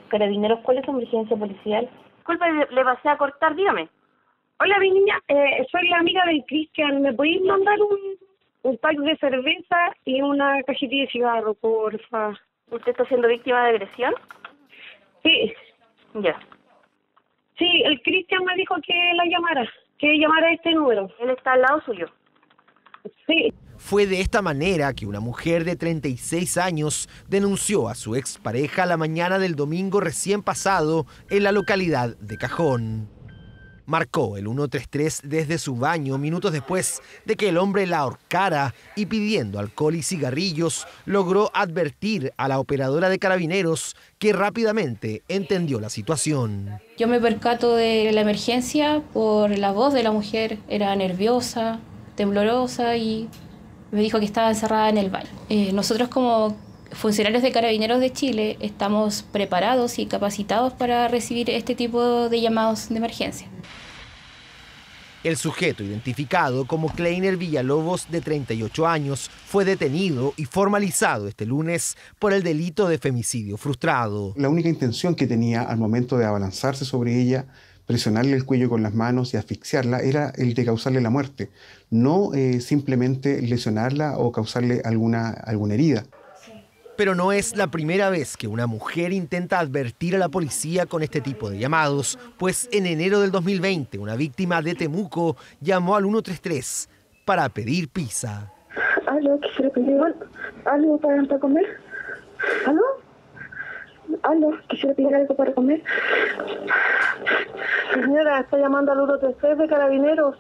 Carabineros, ¿cuál es su emergencia policial? Disculpa, le pasé a cortar, dígame. Hola, mi niña, soy la amiga del Cristian. ¿Me podéis mandar un pack de cerveza y una cajetilla de cigarro, porfa? ¿Usted está siendo víctima de agresión? Sí. Ya. Sí, el Cristian me dijo que llamara a este número. ¿Él está al lado suyo? Sí. Fue de esta manera que una mujer de 36 años denunció a su expareja la mañana del domingo recién pasado en la localidad de Cajón. Marcó el 133 desde su baño minutos después de que el hombre la ahorcara y, pidiendo alcohol y cigarrillos, logró advertir a la operadora de Carabineros, que rápidamente entendió la situación. Yo me percato de la emergencia por la voz de la mujer. Era nerviosa, temblorosa y me dijo que estaba encerrada en el baño. Nosotros como funcionarios de Carabineros de Chile estamos preparados y capacitados para recibir este tipo de llamados de emergencia. El sujeto, identificado como Kleiner Villalobos, de 38 años, fue detenido y formalizado este lunes por el delito de femicidio frustrado. La única intención que tenía al momento de abalanzarse sobre ella, presionarle el cuello con las manos y asfixiarla, era el de causarle la muerte, no simplemente lesionarla o causarle alguna herida. Pero no es la primera vez que una mujer intenta advertir a la policía con este tipo de llamados, pues en enero del 2020 una víctima de Temuco llamó al 133 para pedir pizza. ¿Aló? ¿Quisiera pedir algo para comer? ¿Aló? ¿Aló? ¿Quisiera pedir algo para comer? Señora, está llamando al 133 de Carabineros.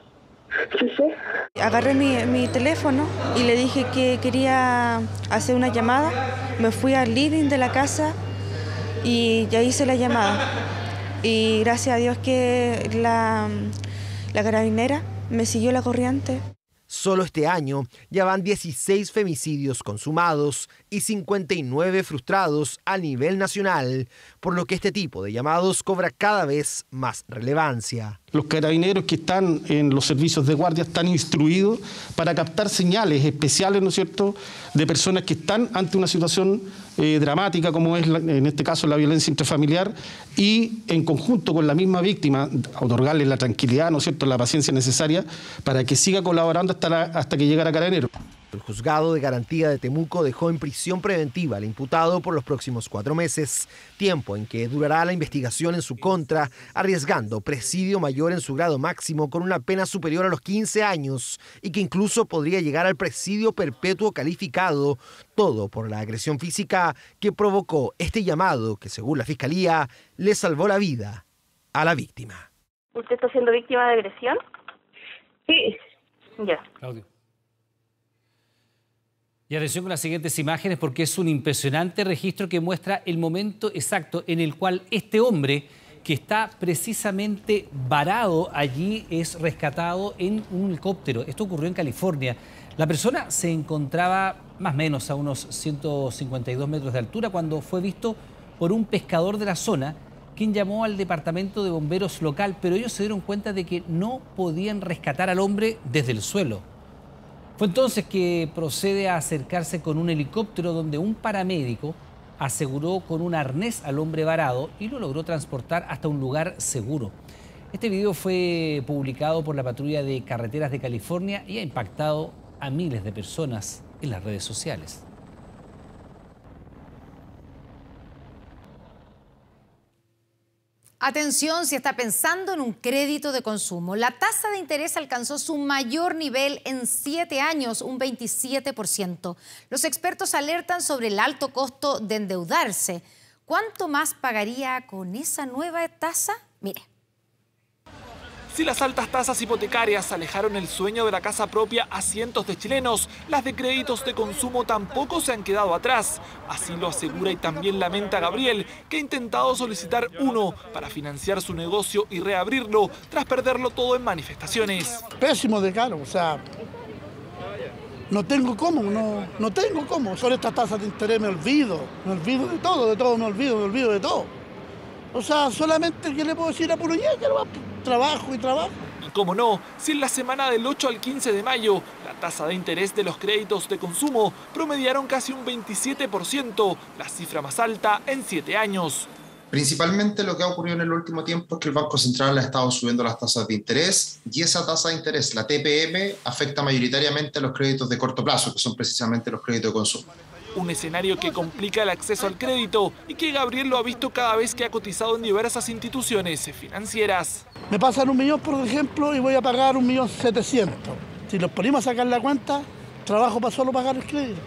Sí, sí. Agarré mi teléfono y le dije que quería hacer una llamada. Me fui al living de la casa y ya hice la llamada. Y gracias a Dios que la carabinera me siguió la corriente. Solo este año ya van 16 femicidios consumados y 59 frustrados a nivel nacional, por lo que este tipo de llamados cobra cada vez más relevancia. Los carabineros que están en los servicios de guardia están instruidos para captar señales especiales, ¿no es cierto?, de personas que están ante una situación dramática, como es en este caso la violencia intrafamiliar, y en conjunto con la misma víctima, otorgarle la tranquilidad, ¿no es cierto?, la paciencia necesaria para que siga colaborando hasta que llegara Carabineros. El juzgado de garantía de Temuco dejó en prisión preventiva al imputado por los próximos 4 meses, tiempo en que durará la investigación en su contra, arriesgando presidio mayor en su grado máximo con una pena superior a los 15 años y que incluso podría llegar al presidio perpetuo calificado, todo por la agresión física que provocó este llamado que, según la Fiscalía, le salvó la vida a la víctima. ¿Usted está siendo víctima de agresión? Sí. Ya. Claudio. Y atención con las siguientes imágenes porque es un impresionante registro que muestra el momento exacto en el cual este hombre, que está precisamente varado allí, es rescatado en un helicóptero. Esto ocurrió en California. La persona se encontraba más o menos a unos 152 metros de altura cuando fue visto por un pescador de la zona, quien llamó al departamento de bomberos local, pero ellos se dieron cuenta de que no podían rescatar al hombre desde el suelo. Fue entonces que procede a acercarse con un helicóptero donde un paramédico aseguró con un arnés al hombre varado y lo logró transportar hasta un lugar seguro. Este video fue publicado por la Patrulla de Carreteras de California y ha impactado a miles de personas en las redes sociales. Atención si está pensando en un crédito de consumo. La tasa de interés alcanzó su mayor nivel en 7 años, un 27%. Los expertos alertan sobre el alto costo de endeudarse. ¿Cuánto más pagaría con esa nueva tasa? Mire. Si las altas tasas hipotecarias alejaron el sueño de la casa propia a cientos de chilenos, las de créditos de consumo tampoco se han quedado atrás. Así lo asegura y también lamenta Gabriel, que ha intentado solicitar uno para financiar su negocio y reabrirlo tras perderlo todo en manifestaciones. Pésimo de caro, o sea, no tengo cómo, no tengo cómo. Sobre estas tasas de interés me olvido de todo, me olvido de todo. O sea, solamente, ¿qué le puedo decir a puro ya? Trabajo y trabajo. Y cómo no, si en la semana del 8 al 15 de mayo, la tasa de interés de los créditos de consumo promediaron casi un 27%, la cifra más alta en 7 años. Principalmente lo que ha ocurrido en el último tiempo es que el Banco Central ha estado subiendo las tasas de interés y esa tasa de interés, la TPM, afecta mayoritariamente a los créditos de corto plazo, que son precisamente los créditos de consumo. Un escenario que complica el acceso al crédito y que Gabriel lo ha visto cada vez que ha cotizado en diversas instituciones financieras. Me pasan 1 millón, por ejemplo, y voy a pagar 1.700.000. Si los ponemos a sacar la cuenta, trabajo para solo pagar el crédito.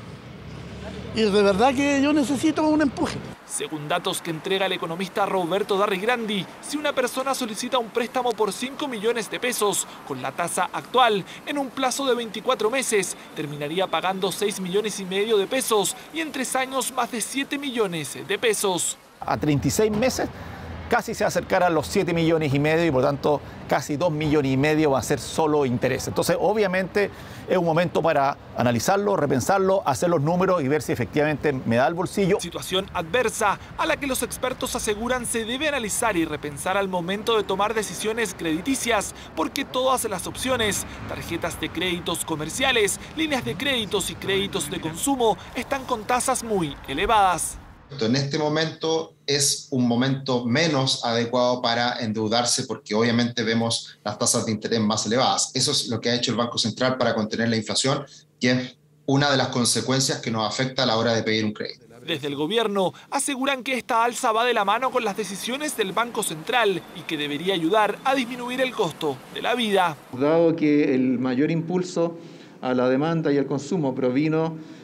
Y de verdad que yo necesito un empuje. Según datos que entrega el economista Roberto Darrigrandi, si una persona solicita un préstamo por 5 millones de pesos, con la tasa actual, en un plazo de 24 meses, terminaría pagando 6,5 millones de pesos y en 3 años más de 7 millones de pesos. A 36 meses casi se acercará a los 7,5 millones y por tanto casi 2,5 millones va a ser solo interés. Entonces obviamente es un momento para analizarlo, repensarlo, hacer los números y ver si efectivamente me da el bolsillo. Situación adversa a la que los expertos aseguran se debe analizar y repensar al momento de tomar decisiones crediticias, porque todas las opciones, tarjetas de créditos comerciales, líneas de créditos y créditos de consumo, están con tasas muy elevadas. En este momento es un momento menos adecuado para endeudarse porque obviamente vemos las tasas de interés más elevadas. Eso es lo que ha hecho el Banco Central para contener la inflación, que es una de las consecuencias que nos afecta a la hora de pedir un crédito. Desde el gobierno aseguran que esta alza va de la mano con las decisiones del Banco Central y que debería ayudar a disminuir el costo de la vida. Dado que el mayor impulso a la demanda y al consumo provino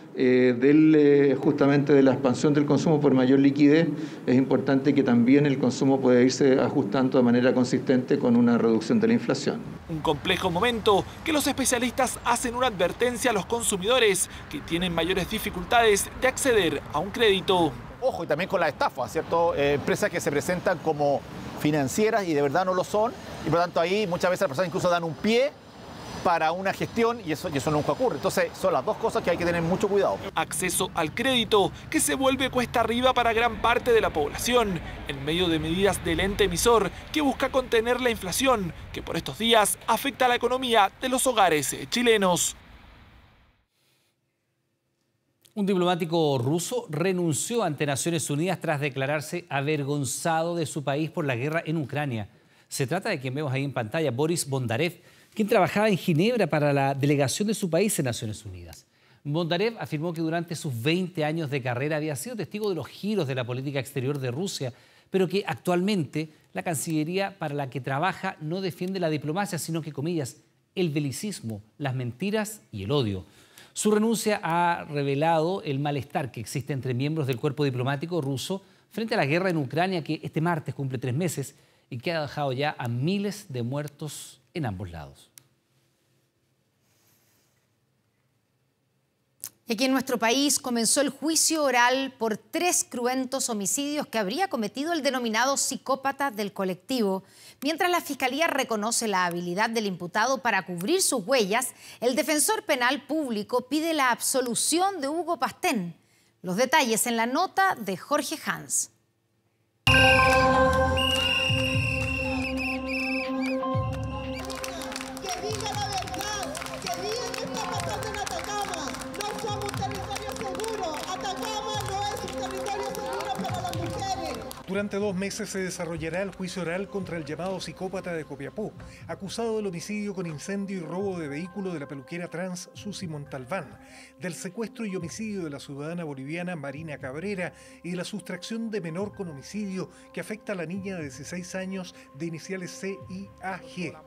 justamente de la expansión del consumo por mayor liquidez, es importante que también el consumo pueda irse ajustando de manera consistente con una reducción de la inflación. Un complejo momento que los especialistas hacen una advertencia a los consumidores que tienen mayores dificultades de acceder a un crédito. Ojo, y también con la estafa, ¿cierto? Empresas que se presentan como financieras y de verdad no lo son, y por tanto ahí muchas veces las personas incluso dan un pie para una gestión y eso nunca ocurre. Entonces son las dos cosas que hay que tener mucho cuidado. Acceso al crédito que se vuelve cuesta arriba para gran parte de la población, en medio de medidas del ente emisor que busca contener la inflación, que por estos días afecta a la economía de los hogares chilenos. Un diplomático ruso renunció ante Naciones Unidas tras declararse avergonzado de su país por la guerra en Ucrania. Se trata de quien vemos ahí en pantalla, Boris Bondarev, quien trabajaba en Ginebra para la delegación de su país en Naciones Unidas. Bondarev afirmó que durante sus 20 años de carrera había sido testigo de los giros de la política exterior de Rusia, pero que actualmente la Cancillería para la que trabaja no defiende la diplomacia, sino que, comillas, el belicismo, las mentiras y el odio. Su renuncia ha revelado el malestar que existe entre miembros del cuerpo diplomático ruso frente a la guerra en Ucrania, que este martes cumple 3 meses y que ha dejado ya a miles de muertos en ambos lados. Aquí en nuestro país comenzó el juicio oral por 3 cruentos homicidios que habría cometido el denominado psicópata del colectivo. Mientras la Fiscalía reconoce la habilidad del imputado para cubrir sus huellas, el defensor penal público pide la absolución de Hugo Pastén. Los detalles en la nota de Jorge Hans. Durante 2 meses se desarrollará el juicio oral contra el llamado psicópata de Copiapó, acusado del homicidio con incendio y robo de vehículo de la peluquera trans Susi Montalbán, del secuestro y homicidio de la ciudadana boliviana Marina Cabrera y de la sustracción de menor con homicidio que afecta a la niña de 16 años de iniciales CIAG.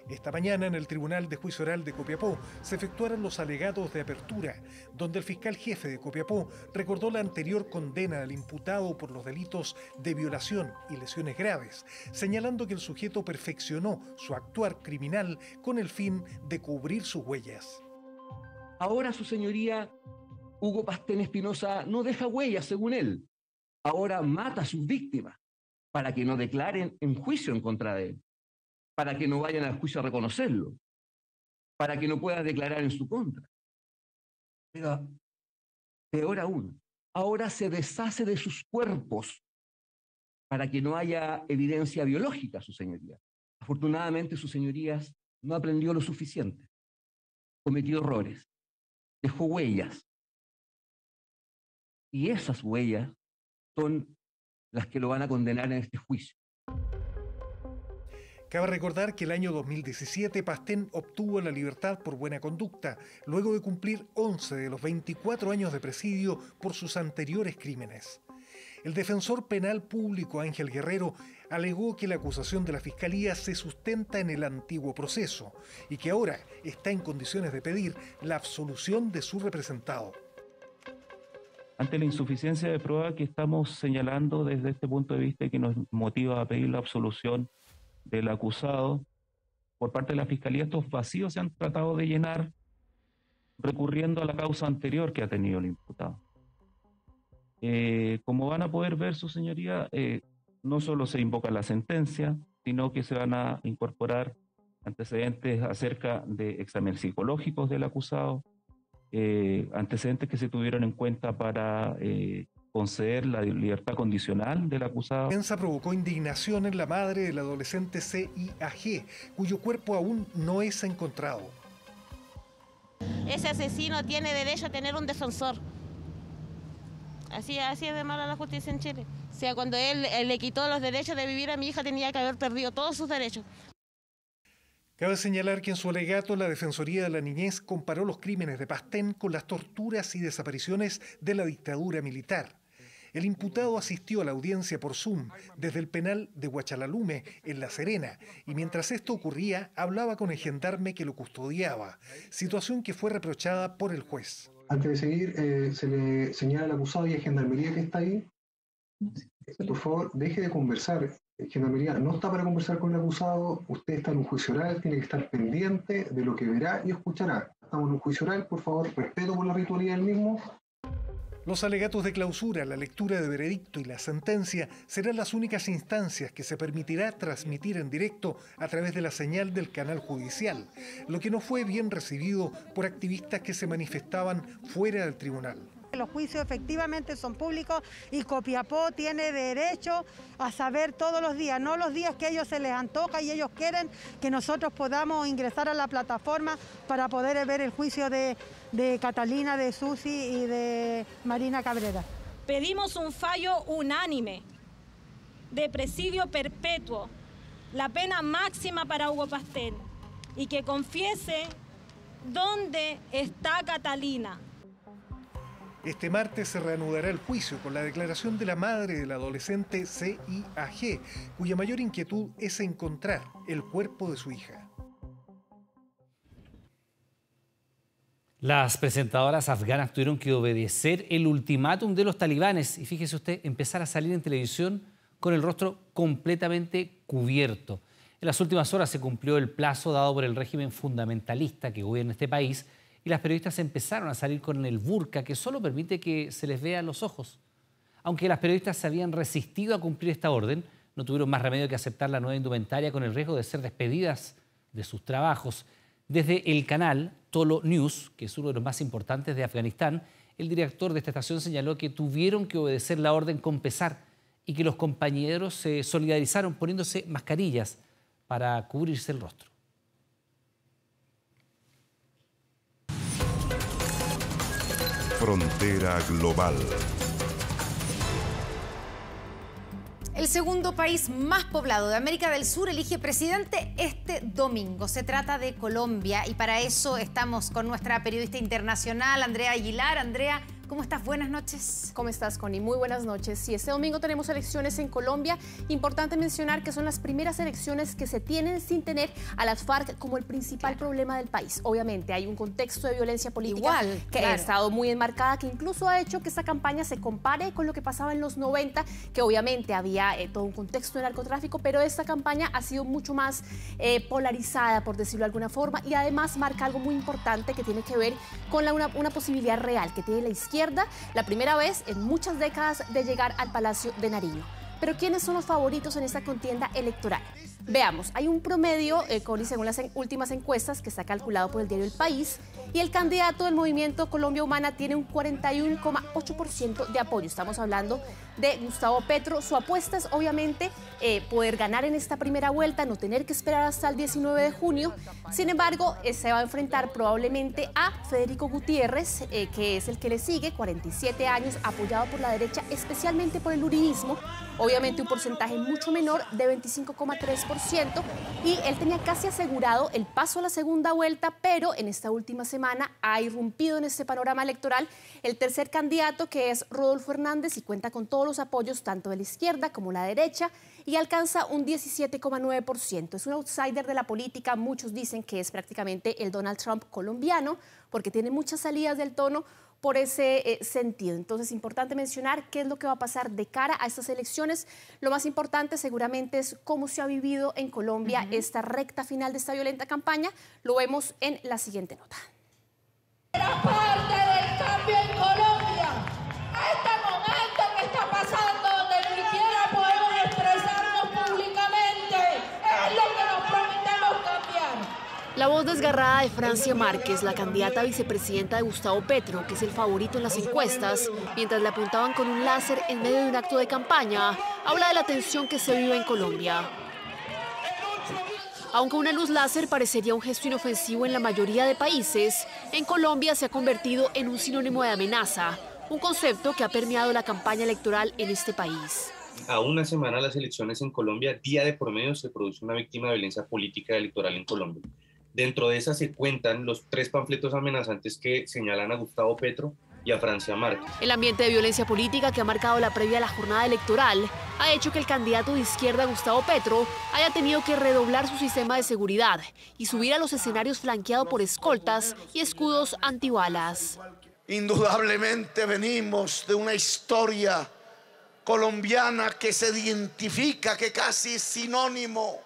Esta mañana en el Tribunal de Juicio Oral de Copiapó se efectuaron los alegatos de apertura, donde el fiscal jefe de Copiapó recordó la anterior condena al imputado por los delitos de violación y lesiones graves, señalando que el sujeto perfeccionó su actuar criminal con el fin de cubrir sus huellas. Ahora, su señoría, Hugo Pastén Espinosa no deja huellas, según él. Ahora mata a sus víctimas para que no declaren en juicio en contra de él, para que no vayan al juicio a reconocerlo, para que no pueda declarar en su contra. Pero peor aún, ahora se deshace de sus cuerpos para que no haya evidencia biológica, su señoría. Afortunadamente, sus señorías no aprendió lo suficiente. Cometió errores, dejó huellas. Y esas huellas son las que lo van a condenar en este juicio. Cabe recordar que el año 2017 Pastén obtuvo la libertad por buena conducta, luego de cumplir 11 de los 24 años de presidio por sus anteriores crímenes. El defensor penal público Ángel Guerrero alegó que la acusación de la Fiscalía se sustenta en el antiguo proceso y que ahora está en condiciones de pedir la absolución de su representado. Ante la insuficiencia de prueba que estamos señalando desde este punto de vista y que nos motiva a pedir la absolución del acusado, por parte de la Fiscalía estos vacíos se han tratado de llenar recurriendo a la causa anterior que ha tenido el imputado. Como van a poder ver, su señoría, no solo se invoca la sentencia, sino que se van a incorporar antecedentes acerca de exámenes psicológicos del acusado, antecedentes que se tuvieron en cuenta para conceder la libertad condicional del acusado. La defensa provocó indignación en la madre del adolescente CIAG, cuyo cuerpo aún no es encontrado. Ese asesino tiene derecho a tener un defensor. Así es de mala la justicia en Chile. O sea, cuando él le quitó los derechos de vivir a mi hija, tenía que haber perdido todos sus derechos. Cabe señalar que en su alegato la Defensoría de la Niñez comparó los crímenes de Pastén con las torturas y desapariciones de la dictadura militar. El imputado asistió a la audiencia por Zoom desde el penal de Huachalalume, en La Serena, y mientras esto ocurría, hablaba con el gendarme que lo custodiaba, situación que fue reprochada por el juez. Antes de seguir, se le señala al acusado y a Gendarmería que está ahí. Por favor, deje de conversar. Gendarmería no está para conversar con el acusado. Usted está en un juicio oral, tiene que estar pendiente de lo que verá y escuchará. Estamos en un juicio oral, por favor, respeto por la ritualidad del mismo. Los alegatos de clausura, la lectura de veredicto y la sentencia serán las únicas instancias que se permitirá transmitir en directo a través de la señal del canal judicial, lo que no fue bien recibido por activistas que se manifestaban fuera del tribunal. Los juicios efectivamente son públicos y Copiapó tiene derecho a saber todos los días, no los días que a ellos se les antoja y ellos quieren que nosotros podamos ingresar a la plataforma para poder ver el juicio de Catalina, de Susi y de Marina Cabrera. Pedimos un fallo unánime de presidio perpetuo, la pena máxima para Hugo Pastén, y que confiese dónde está Catalina. Este martes se reanudará el juicio con la declaración de la madre del adolescente CIAG, cuya mayor inquietud es encontrar el cuerpo de su hija. Las presentadoras afganas tuvieron que obedecer el ultimátum de los talibanes y fíjese usted, empezar a salir en televisión con el rostro completamente cubierto. En las últimas horas se cumplió el plazo dado por el régimen fundamentalista que gobierna este país y las periodistas empezaron a salir con el burka que solo permite que se les vea los ojos. Aunque las periodistas se habían resistido a cumplir esta orden, no tuvieron más remedio que aceptar la nueva indumentaria con el riesgo de ser despedidas de sus trabajos. Desde el canal Tolo News, que es uno de los más importantes de Afganistán, el director de esta estación señaló que tuvieron que obedecer la orden con pesar y que los compañeros se solidarizaron poniéndose mascarillas para cubrirse el rostro. Frontera Global. El segundo país más poblado de América del Sur elige presidente este domingo. Se trata de Colombia y para eso estamos con nuestra periodista internacional, Andrea Aguilar. Andrea, ¿Cómo estás? Buenas noches. ¿Cómo estás, Connie? Muy buenas noches. Sí, este domingo tenemos elecciones en Colombia. Importante mencionar que son las primeras elecciones que se tienen sin tener a las FARC como el principal problema del país. Obviamente hay un contexto de violencia política que ha estado muy enmarcada, que incluso ha hecho que esta campaña se compare con lo que pasaba en los 90, que obviamente había todo un contexto de narcotráfico, pero esta campaña ha sido mucho más polarizada, por decirlo de alguna forma, y además marca algo muy importante que tiene que ver con una posibilidad real que tiene la izquierda, la primera vez en muchas décadas de llegar al Palacio de Nariño. Pero ¿quiénes son los favoritos en esta contienda electoral? Veamos, hay un promedio, según las últimas encuestas que está calculado por el diario El País, y el candidato del movimiento Colombia Humana tiene un 41,8% de apoyo. Estamos hablando de Gustavo Petro. Su apuesta es obviamente poder ganar en esta primera vuelta, no tener que esperar hasta el 19 de junio. Sin embargo, se va a enfrentar probablemente a Federico Gutiérrez, que es el que le sigue, 47 años, apoyado por la derecha, especialmente por el uribismo. Obviamente un porcentaje mucho menor de 25,3%, y él tenía casi asegurado el paso a la segunda vuelta, pero en esta última semana ha irrumpido en este panorama electoral el tercer candidato, que es Rodolfo Hernández, y cuenta con todos los apoyos tanto de la izquierda como la derecha, y alcanza un 17,9%. Es un outsider de la política. Muchos dicen que es prácticamente el Donald Trump colombiano, porque tiene muchas salidas del tono por ese sentido. Entonces, importante mencionar qué es lo que va a pasar de cara a estas elecciones. Lo más importante seguramente es cómo se ha vivido en Colombia esta recta final de esta violenta campaña. Lo vemos en la siguiente nota. Era parte del cambio en Colombia. Este momento que está pasando, donde ni siquiera podemos expresarnos públicamente, es lo que nos prometemos cambiar. La voz desgarrada de Francia Márquez, la candidata a vicepresidenta de Gustavo Petro, que es el favorito en las encuestas, mientras le apuntaban con un láser en medio de un acto de campaña, habla de la tensión que se vive en Colombia. Aunque una luz láser parecería un gesto inofensivo en la mayoría de países, en Colombia se ha convertido en un sinónimo de amenaza, un concepto que ha permeado la campaña electoral en este país. A una semana de las elecciones en Colombia, día de por medio se produce una víctima de violencia política y electoral en Colombia. Dentro de esas se cuentan los 3 panfletos amenazantes que señalan a Gustavo Petro y a Francia Márquez. El ambiente de violencia política que ha marcado la previa a la jornada electoral ha hecho que el candidato de izquierda, Gustavo Petro, haya tenido que redoblar su sistema de seguridad y subir a los escenarios flanqueado por escoltas y escudos antibalas. Indudablemente venimos de una historia colombiana que se identifica, que casi es sinónimo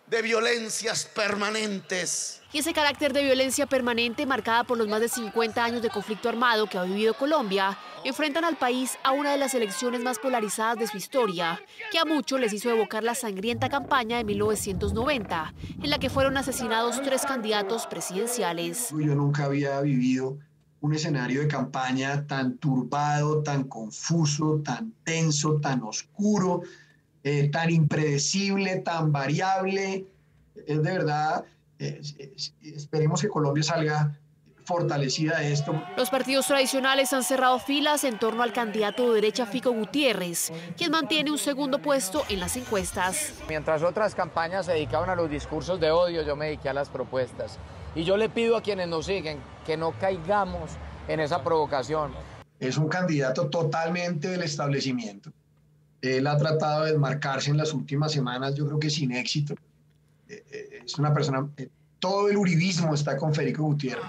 de violencias permanentes. Y ese carácter de violencia permanente, marcada por los más de 50 años de conflicto armado que ha vivido Colombia, enfrentan al país a una de las elecciones más polarizadas de su historia, que a muchos les hizo evocar la sangrienta campaña de 1990, en la que fueron asesinados 3 candidatos presidenciales. Yo nunca había vivido un escenario de campaña tan turbado, tan confuso, tan tenso, tan oscuro, tan impredecible, tan variable. Es de verdad, esperemos que Colombia salga fortalecida de esto. Los partidos tradicionales han cerrado filas en torno al candidato de derecha Fico Gutiérrez, quien mantiene un segundo puesto en las encuestas. Mientras otras campañas se dedicaban a los discursos de odio, yo me dediqué a las propuestas. Y yo le pido a quienes nos siguen que no caigamos en esa provocación. Es un candidato totalmente del establecimiento. Él ha tratado de desmarcarse en las últimas semanas, yo creo que sin éxito. Es una persona, todo el uribismo está con Federico Gutiérrez.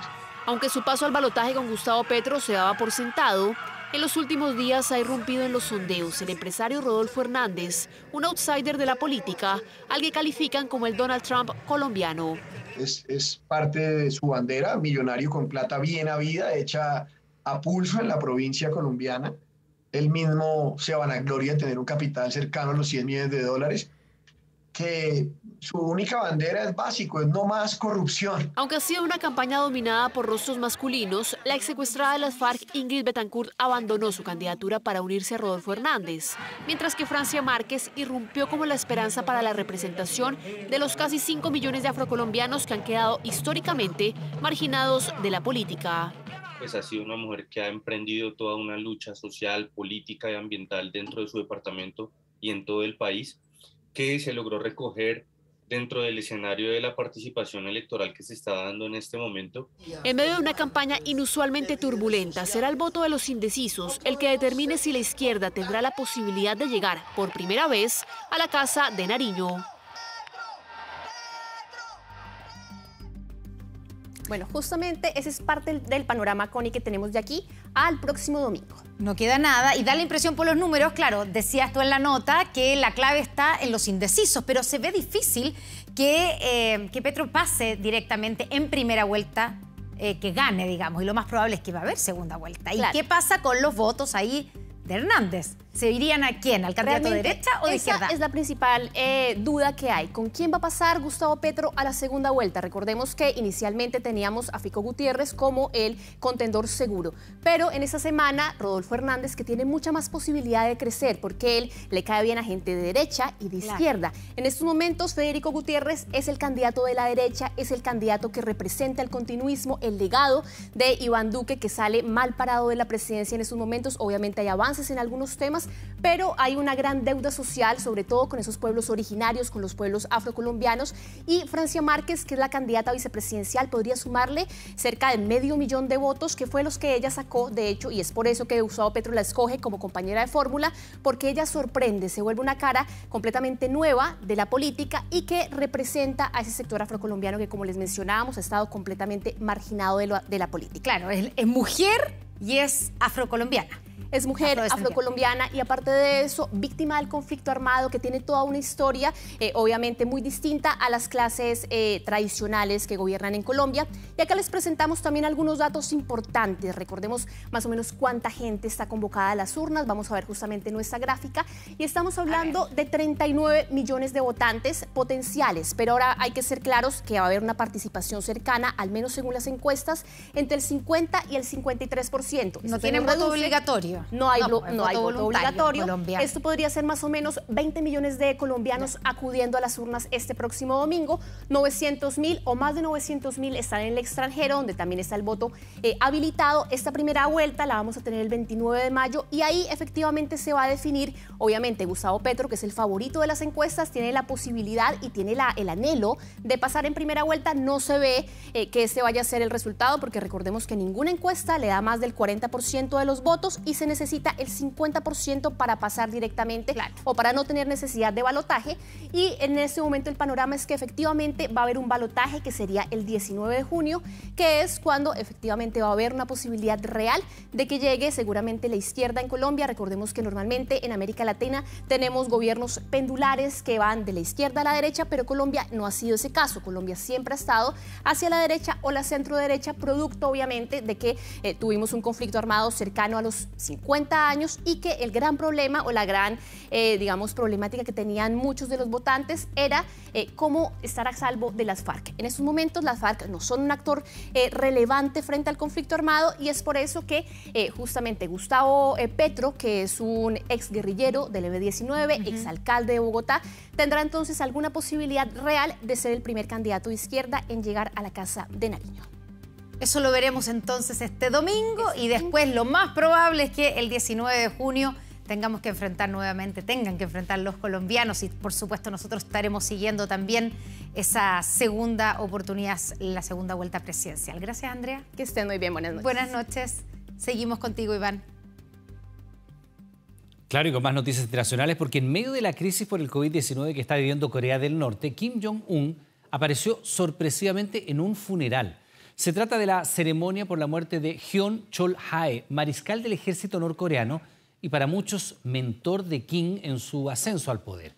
Aunque su paso al balotaje con Gustavo Petro se daba por sentado, en los últimos días ha irrumpido en los sondeos el empresario Rodolfo Hernández, un outsider de la política, al que califican como el Donald Trump colombiano. Es parte de su bandera, millonario con plata bien habida, hecha a pulso en la provincia colombiana. Él mismo se vanagloria de tener un capital cercano a los 100 millones de dólares, que su única bandera es básico, es no más corrupción. Aunque ha sido una campaña dominada por rostros masculinos, la exsecuestrada de las FARC, Ingrid Betancourt, abandonó su candidatura para unirse a Rodolfo Hernández, mientras que Francia Márquez irrumpió como la esperanza para la representación de los casi 5 millones de afrocolombianos que han quedado históricamente marginados de la política. Pues ha sido una mujer que ha emprendido toda una lucha social, política y ambiental dentro de su departamento y en todo el país, que se logró recoger dentro del escenario de la participación electoral que se está dando en este momento. En medio de una campaña inusualmente turbulenta, será el voto de los indecisos el que determine si la izquierda tendrá la posibilidad de llegar por primera vez a la Casa de Nariño. Bueno, justamente ese es parte del panorama, Connie, que tenemos de aquí al próximo domingo. No queda nada y da la impresión por los números, claro, decías tú en la nota que la clave está en los indecisos, pero se ve difícil que Petro pase directamente en primera vuelta, que gane, digamos, y lo más probable es que va a haber segunda vuelta. Claro. ¿Y qué pasa con los votos ahí de Hernández? ¿Se irían a quién? ¿Al candidato de derecha o de izquierda? Esa es la principal duda que hay. ¿Con quién va a pasar Gustavo Petro a la segunda vuelta? Recordemos que inicialmente teníamos a Fico Gutiérrez como el contendor seguro. Pero en esa semana, Rodolfo Hernández, que tiene mucha más posibilidad de crecer, porque él le cae bien a gente de derecha y de izquierda. En estos momentos, Federico Gutiérrez es el candidato de la derecha, es el candidato que representa el continuismo, el legado de Iván Duque, que sale mal parado de la presidencia en estos momentos. Obviamente hay avances en algunos temas, pero hay una gran deuda social, sobre todo con esos pueblos originarios, con los pueblos afrocolombianos, y Francia Márquez, que es la candidata vicepresidencial, podría sumarle cerca de 500.000 de votos, que fue los que ella sacó, de hecho, y es por eso que Gustavo Petro la escoge como compañera de fórmula, porque ella sorprende, se vuelve una cara completamente nueva de la política y que representa a ese sector afrocolombiano que, como les mencionábamos, ha estado completamente marginado de la política. Claro, es mujer y es afrocolombiana. Es mujer afrocolombiana y aparte de eso, víctima del conflicto armado, que tiene toda una historia obviamente muy distinta a las clases tradicionales que gobiernan en Colombia. Y acá les presentamos también algunos datos importantes. Recordemos más o menos cuánta gente está convocada a las urnas. Vamos a ver justamente nuestra gráfica. Y estamos hablando de 39 millones de votantes potenciales. Pero ahora hay que ser claros que va a haber una participación cercana, al menos según las encuestas, entre el 50 y el 53%. No tienen voto obligatorio. No hay voto obligatorio. Esto podría ser más o menos 20 millones de colombianos acudiendo a las urnas este próximo domingo. 900.000 o más de 900.000 están en el extranjero, donde también está el voto habilitado. Esta primera vuelta la vamos a tener el 29 de mayo y ahí efectivamente se va a definir, obviamente, Gustavo Petro, que es el favorito de las encuestas, tiene la posibilidad y tiene el anhelo de pasar en primera vuelta. No se ve que ese vaya a ser el resultado, porque recordemos que ninguna encuesta le da más del 40% de los votos y se necesita el 50% para pasar directamente, o para no tener necesidad de balotaje. Y en este momento el panorama es que efectivamente va a haber un balotaje que sería el 19 de junio, que es cuando efectivamente va a haber una posibilidad real de que llegue seguramente la izquierda en Colombia. Recordemos que normalmente en América Latina tenemos gobiernos pendulares que van de la izquierda a la derecha, pero Colombia no ha sido ese caso. Colombia siempre ha estado hacia la derecha o la centro derecha, producto obviamente de que tuvimos un conflicto armado cercano a los 50 años y que el gran problema o la gran, digamos, problemática que tenían muchos de los votantes era cómo estar a salvo de las FARC. En estos momentos las FARC no son un actor relevante frente al conflicto armado y es por eso que justamente Gustavo Petro, que es un exguerrillero del M-19, exalcalde de Bogotá, tendrá entonces alguna posibilidad real de ser el primer candidato de izquierda en llegar a la Casa de Nariño. Eso lo veremos entonces este domingo y después lo más probable es que el 19 de junio tengan que enfrentar los colombianos y por supuesto nosotros estaremos siguiendo también esa segunda oportunidad, la segunda vuelta presidencial. Gracias, Andrea. Que estén muy bien, buenas noches. Buenas noches. Seguimos contigo, Iván. Claro, y con más noticias internacionales, porque en medio de la crisis por el COVID-19 que está viviendo Corea del Norte, Kim Jong-un apareció sorpresivamente en un funeral. Se trata de la ceremonia por la muerte de Hyun Chol-hae, mariscal del ejército norcoreano y para muchos mentor de Kim en su ascenso al poder.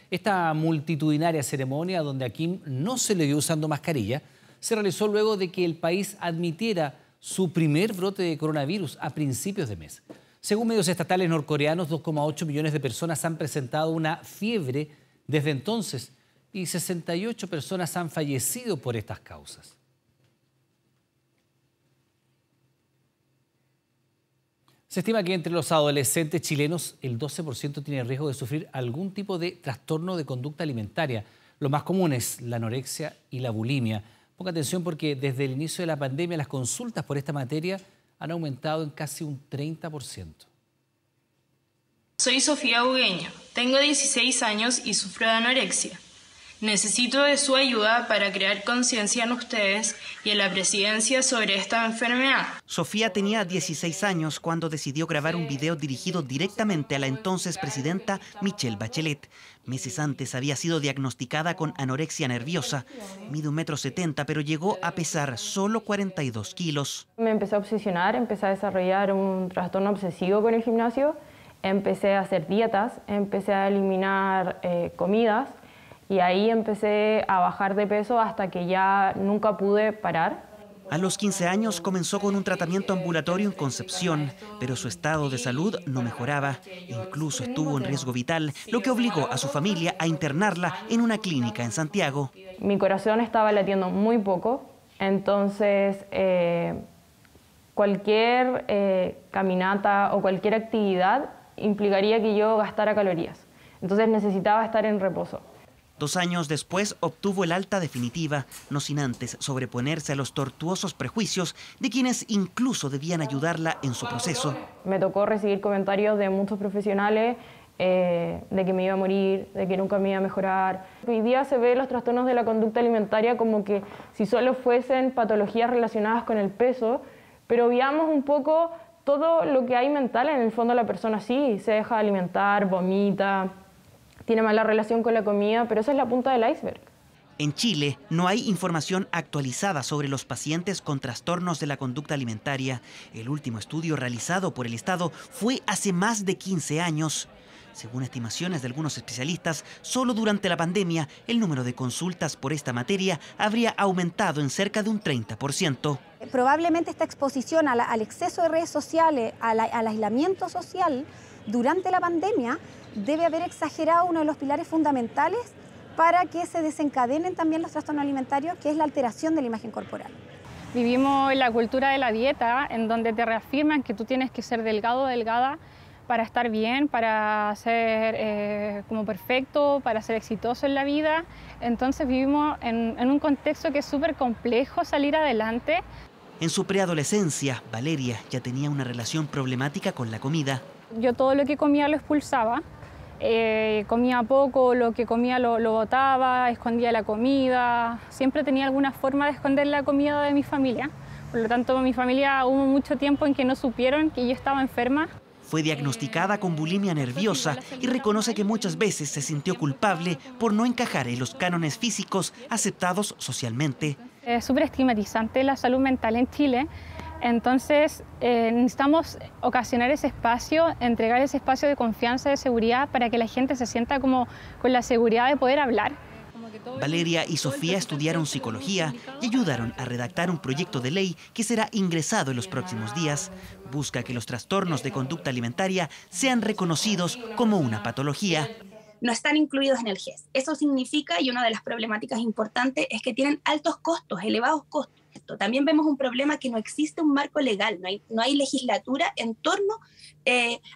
Esta multitudinaria ceremonia, donde a Kim no se le vio usando mascarilla, se realizó luego de que el país admitiera su primer brote de coronavirus a principios de mes. Según medios estatales norcoreanos, 2,8 millones de personas han presentado una fiebre desde entonces y 68 personas han fallecido por estas causas. Se estima que entre los adolescentes chilenos el 12% tiene riesgo de sufrir algún tipo de trastorno de conducta alimentaria. Lo más común es la anorexia y la bulimia. Ponga atención porque desde el inicio de la pandemia las consultas por esta materia han aumentado en casi un 30%. Soy Sofía Bugueño, tengo 16 años y sufro de anorexia. Necesito de su ayuda para crear conciencia en ustedes y en la presidencia sobre esta enfermedad. Sofía tenía 16 años cuando decidió grabar un video dirigido directamente a la entonces presidenta Michelle Bachelet. Meses antes había sido diagnosticada con anorexia nerviosa. Mide 1,70 m, pero llegó a pesar solo 42 kilos. Me empecé a obsesionar, empecé a desarrollar un trastorno obsesivo con el gimnasio. Empecé a hacer dietas, empecé a eliminar comidas. Y ahí empecé a bajar de peso hasta que ya nunca pude parar. A los 15 años comenzó con un tratamiento ambulatorio en Concepción, pero su estado de salud no mejoraba. Incluso estuvo en riesgo vital, lo que obligó a su familia a internarla en una clínica en Santiago. Mi corazón estaba latiendo muy poco, entonces cualquier caminata o cualquier actividad implicaría que yo gastara calorías. Entonces necesitaba estar en reposo. 2 años después obtuvo el alta definitiva, no sin antes sobreponerse a los tortuosos prejuicios de quienes incluso debían ayudarla en su proceso. Me tocó recibir comentarios de muchos profesionales de que me iba a morir, de que nunca me iba a mejorar. Hoy día se ve los trastornos de la conducta alimentaria como que si solo fuesen patologías relacionadas con el peso, pero veamos un poco todo lo que hay mental. En el fondo la persona sí se deja de alimentar, vomita, tiene mala relación con la comida, pero esa es la punta del iceberg. En Chile no hay información actualizada sobre los pacientes con trastornos de la conducta alimentaria. El último estudio realizado por el Estado fue hace más de 15 años. Según estimaciones de algunos especialistas, solo durante la pandemia el número de consultas por esta materia habría aumentado en cerca de un 30%. Probablemente esta exposición al exceso de redes sociales, al aislamiento social durante la pandemia, debe haber exagerado uno de los pilares fundamentales para que se desencadenen también los trastornos alimentarios, que es la alteración de la imagen corporal. Vivimos la cultura de la dieta, en donde te reafirman que tú tienes que ser delgado o delgada para estar bien, para ser como perfecto, para ser exitoso en la vida. Entonces vivimos en un contexto que es súper complejo salir adelante. En su preadolescencia, Valeria ya tenía una relación problemática con la comida. Yo todo lo que comía lo expulsaba. Comía poco, lo que comía lo botaba, escondía la comida. Siempre tenía alguna forma de esconder la comida de mi familia. Por lo tanto, mi familia hubo mucho tiempo en que no supieron que yo estaba enferma. Fue diagnosticada con bulimia nerviosa y reconoce que muchas veces se sintió culpable por no encajar en los cánones físicos aceptados socialmente. Es súper estigmatizante la salud mental en Chile. Entonces necesitamos ocasionar ese espacio, entregar ese espacio de confianza, de seguridad, para que la gente se sienta como con la seguridad de poder hablar. Valeria y Sofía estudiaron psicología y ayudaron a redactar un proyecto de ley que será ingresado en los próximos días. Busca que los trastornos de conducta alimentaria sean reconocidos como una patología. No están incluidos en el GES. Eso significa, y una de las problemáticas importantes, es que tienen altos costos, elevados costos. También vemos un problema que no existe un marco legal, no hay legislatura en torno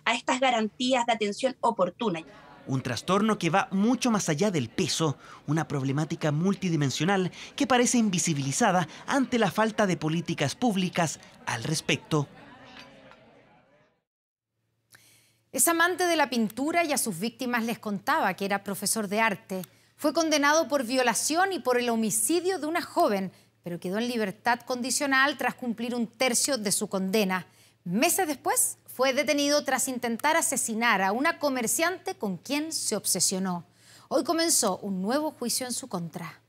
a estas garantías de atención oportuna. Un trastorno que va mucho más allá del peso, una problemática multidimensional que parece invisibilizada ante la falta de políticas públicas al respecto. Es amante de la pintura y a sus víctimas les contaba que era profesor de arte. Fue condenado por violación y por el homicidio de una joven, pero quedó en libertad condicional tras cumplir 1/3 de su condena. Meses después, fue detenido tras intentar asesinar a una comerciante con quien se obsesionó. Hoy comenzó un nuevo juicio en su contra.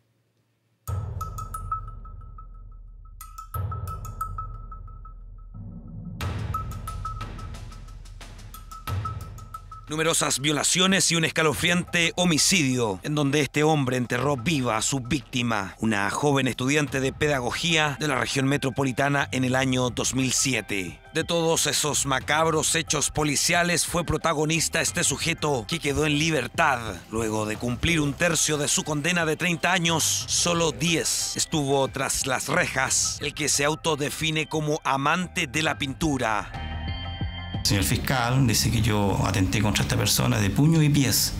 Numerosas violaciones y un escalofriante homicidio, en donde este hombre enterró viva a su víctima, una joven estudiante de pedagogía de la región metropolitana en el año 2007. De todos esos macabros hechos policiales fue protagonista este sujeto que quedó en libertad. Luego de cumplir 1/3 de su condena de 30 años, solo 10 estuvo tras las rejas, el que se autodefine como amante de la pintura. Señor fiscal, dice que yo atenté contra esta persona de puño y pies.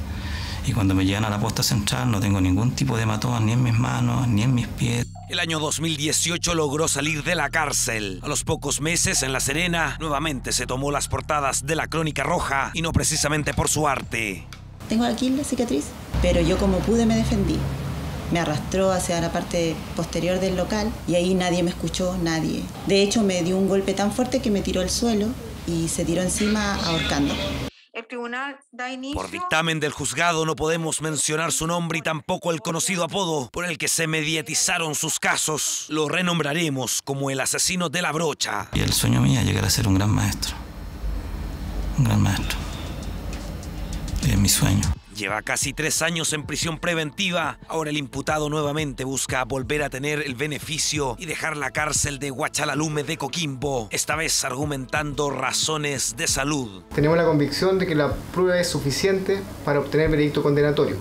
Y cuando me llegan a la posta central no tengo ningún tipo de hematoma ni en mis manos ni en mis pies. El año 2018 logró salir de la cárcel. A los pocos meses, en La Serena, nuevamente se tomó las portadas de la Crónica Roja, y no precisamente por su arte. Tengo aquí la cicatriz, pero yo como pude me defendí. me arrastró hacia la parte posterior del local y ahí nadie me escuchó, nadie. De hecho, me dio un golpe tan fuerte que me tiró al suelo y se tiró encima ahorcando. El tribunal da inicio... Por dictamen del juzgado no podemos mencionar su nombre y tampoco el conocido apodo por el que se mediatizaron sus casos. Lo renombraremos como el asesino de la brocha. Y el sueño mío es llegar a ser un gran maestro. Un gran maestro. Es mi sueño. Lleva casi 3 años en prisión preventiva. Ahora el imputado nuevamente busca volver a tener el beneficio y dejar la cárcel de Huachalalume de Coquimbo, esta vez argumentando razones de salud. Tenemos la convicción de que la prueba es suficiente para obtener veredicto condenatorio.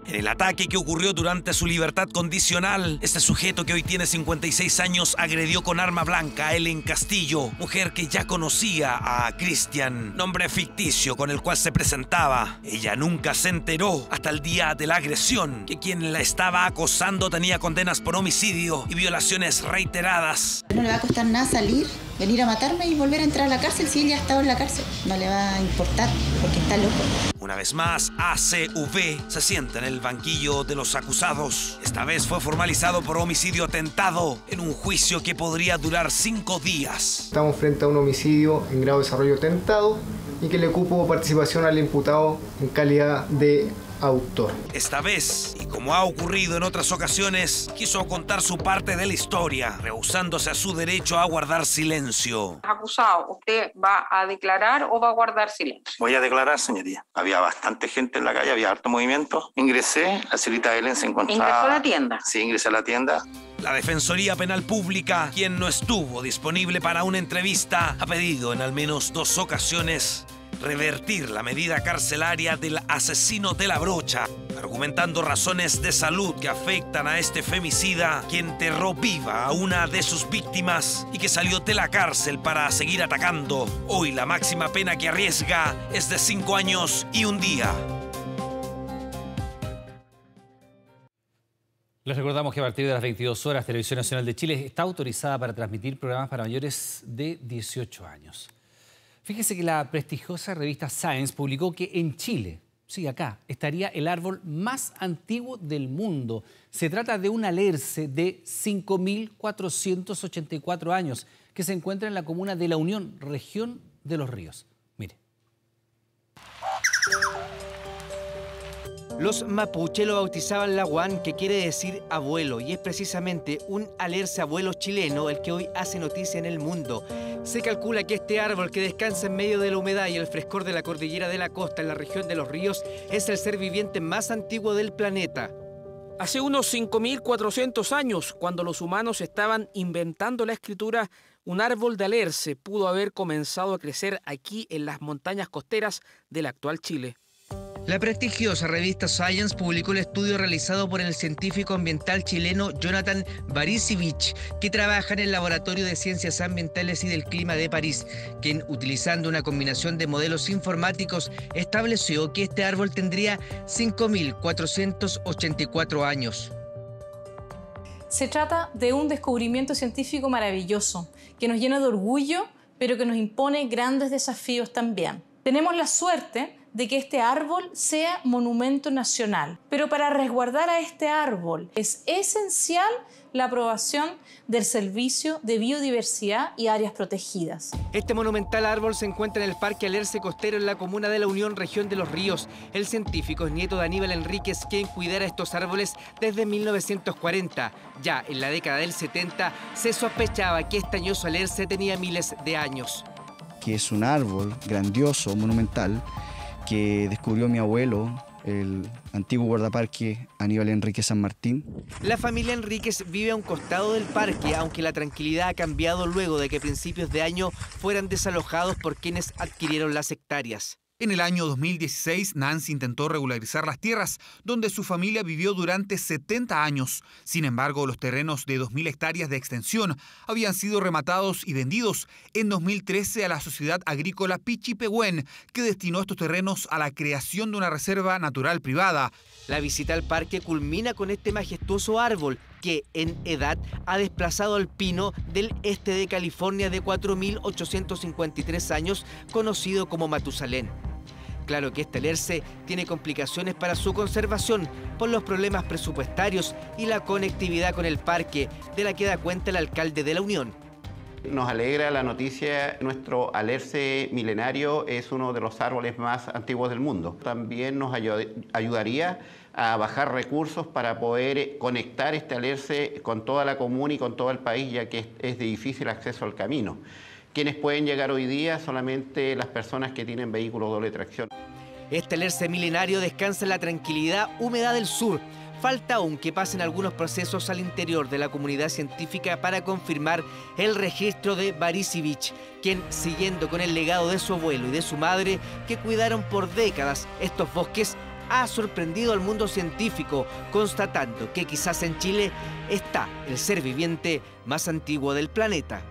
En el ataque que ocurrió durante su libertad condicional, este sujeto que hoy tiene 56 años agredió con arma blanca a Ellen Castillo, mujer que ya conocía a Cristian, nombre ficticio con el cual se presentaba. Ella nunca se enteró hasta el día de la agresión que quien la estaba acosando tenía condenas por homicidio y violaciones reiteradas. No le va a costar nada salir, venir a matarme y volver a entrar a la cárcel si él ya estaba en la cárcel. No le va a importar porque está loco. Una vez más, ACV se sienta en el banquillo de los acusados. Esta vez fue formalizado por homicidio tentado en un juicio que podría durar 5 días. Estamos frente a un homicidio en grado de desarrollo tentado y que le cupo participación al imputado en calidad de autor. Esta vez, y como ha ocurrido en otras ocasiones, quiso contar su parte de la historia, rehusándose a su derecho a guardar silencio. Acusado, ¿usted va a declarar o va a guardar silencio? Voy a declarar, señoría. Había bastante gente en la calle, había harto movimiento. Ingresé, la señorita Ellen se encontraba... ¿Ingresó a la tienda? Sí, ingresé a la tienda. La Defensoría Penal Pública, quien no estuvo disponible para una entrevista, ha pedido en al menos 2 ocasiones revertir la medida carcelaria del asesino de la brocha, argumentando razones de salud que afectan a este femicida que enterró viva a una de sus víctimas y que salió de la cárcel para seguir atacando. Hoy la máxima pena que arriesga es de 5 años y 1 día. Les recordamos que a partir de las 22 horas, Televisión Nacional de Chile está autorizada para transmitir programas para mayores de 18 años. Fíjese que la prestigiosa revista Science publicó que en Chile, sí, acá, estaría el árbol más antiguo del mundo. Se trata de un alerce de 5.484 años que se encuentra en la comuna de La Unión, región de Los Ríos. Mire. Los mapuche lo bautizaban Laguán, que quiere decir abuelo, y es precisamente un alerce abuelo chileno el que hoy hace noticia en el mundo. Se calcula que este árbol, que descansa en medio de la humedad y el frescor de la cordillera de la costa en la región de Los Ríos, es el ser viviente más antiguo del planeta. Hace unos 5.400 años, cuando los humanos estaban inventando la escritura, un árbol de alerce pudo haber comenzado a crecer aquí en las montañas costeras del actual Chile. La prestigiosa revista Science publicó el estudio realizado por el científico ambiental chileno Jonathan Barisevich, que trabaja en el Laboratorio de Ciencias Ambientales y del Clima de París, quien, utilizando una combinación de modelos informáticos, estableció que este árbol tendría 5.484 años. Se trata de un descubrimiento científico maravilloso, que nos llena de orgullo, pero que nos impone grandes desafíos también. Tenemos la suerte de que este árbol sea monumento nacional. Pero para resguardar a este árbol es esencial la aprobación del Servicio de Biodiversidad y Áreas Protegidas. Este monumental árbol se encuentra en el Parque Alerce Costero en la comuna de La Unión, región de Los Ríos. El científico es nieto de Aníbal Enríquez, quien cuidara estos árboles desde 1940. Ya en la década del 70 se sospechaba que este añoso alerce tenía miles de años. Que es un árbol grandioso, monumental, que descubrió mi abuelo, el antiguo guardaparque Aníbal Enríquez San Martín. La familia Enríquez vive a un costado del parque, aunque la tranquilidad ha cambiado luego de que a principios de año fueran desalojados por quienes adquirieron las hectáreas. En el año 2016, Nancy intentó regularizar las tierras donde su familia vivió durante 70 años. Sin embargo, los terrenos de 2.000 hectáreas de extensión habían sido rematados y vendidos en 2013 a la Sociedad Agrícola Pichipehuen, que destinó estos terrenos a la creación de una reserva natural privada. La visita al parque culmina con este majestuoso árbol que en edad ha desplazado al pino del este de California de 4.853 años, conocido como Matusalén. Claro que este alerce tiene complicaciones para su conservación por los problemas presupuestarios y la conectividad con el parque, de la que da cuenta el alcalde de La Unión. Nos alegra la noticia, nuestro alerce milenario es uno de los árboles más antiguos del mundo. También nos ayudaría a bajar recursos para poder conectar este alerce con toda la comuna y con todo el país, ya que es de difícil acceso al camino. Quienes pueden llegar hoy día solamente las personas que tienen vehículos doble tracción. Este alerce milenario descansa en la tranquilidad húmeda del sur. Falta aún que pasen algunos procesos al interior de la comunidad científica para confirmar el registro de Barisevich, quien, siguiendo con el legado de su abuelo y de su madre, que cuidaron por décadas estos bosques, ha sorprendido al mundo científico, constatando que quizás en Chile está el ser viviente más antiguo del planeta.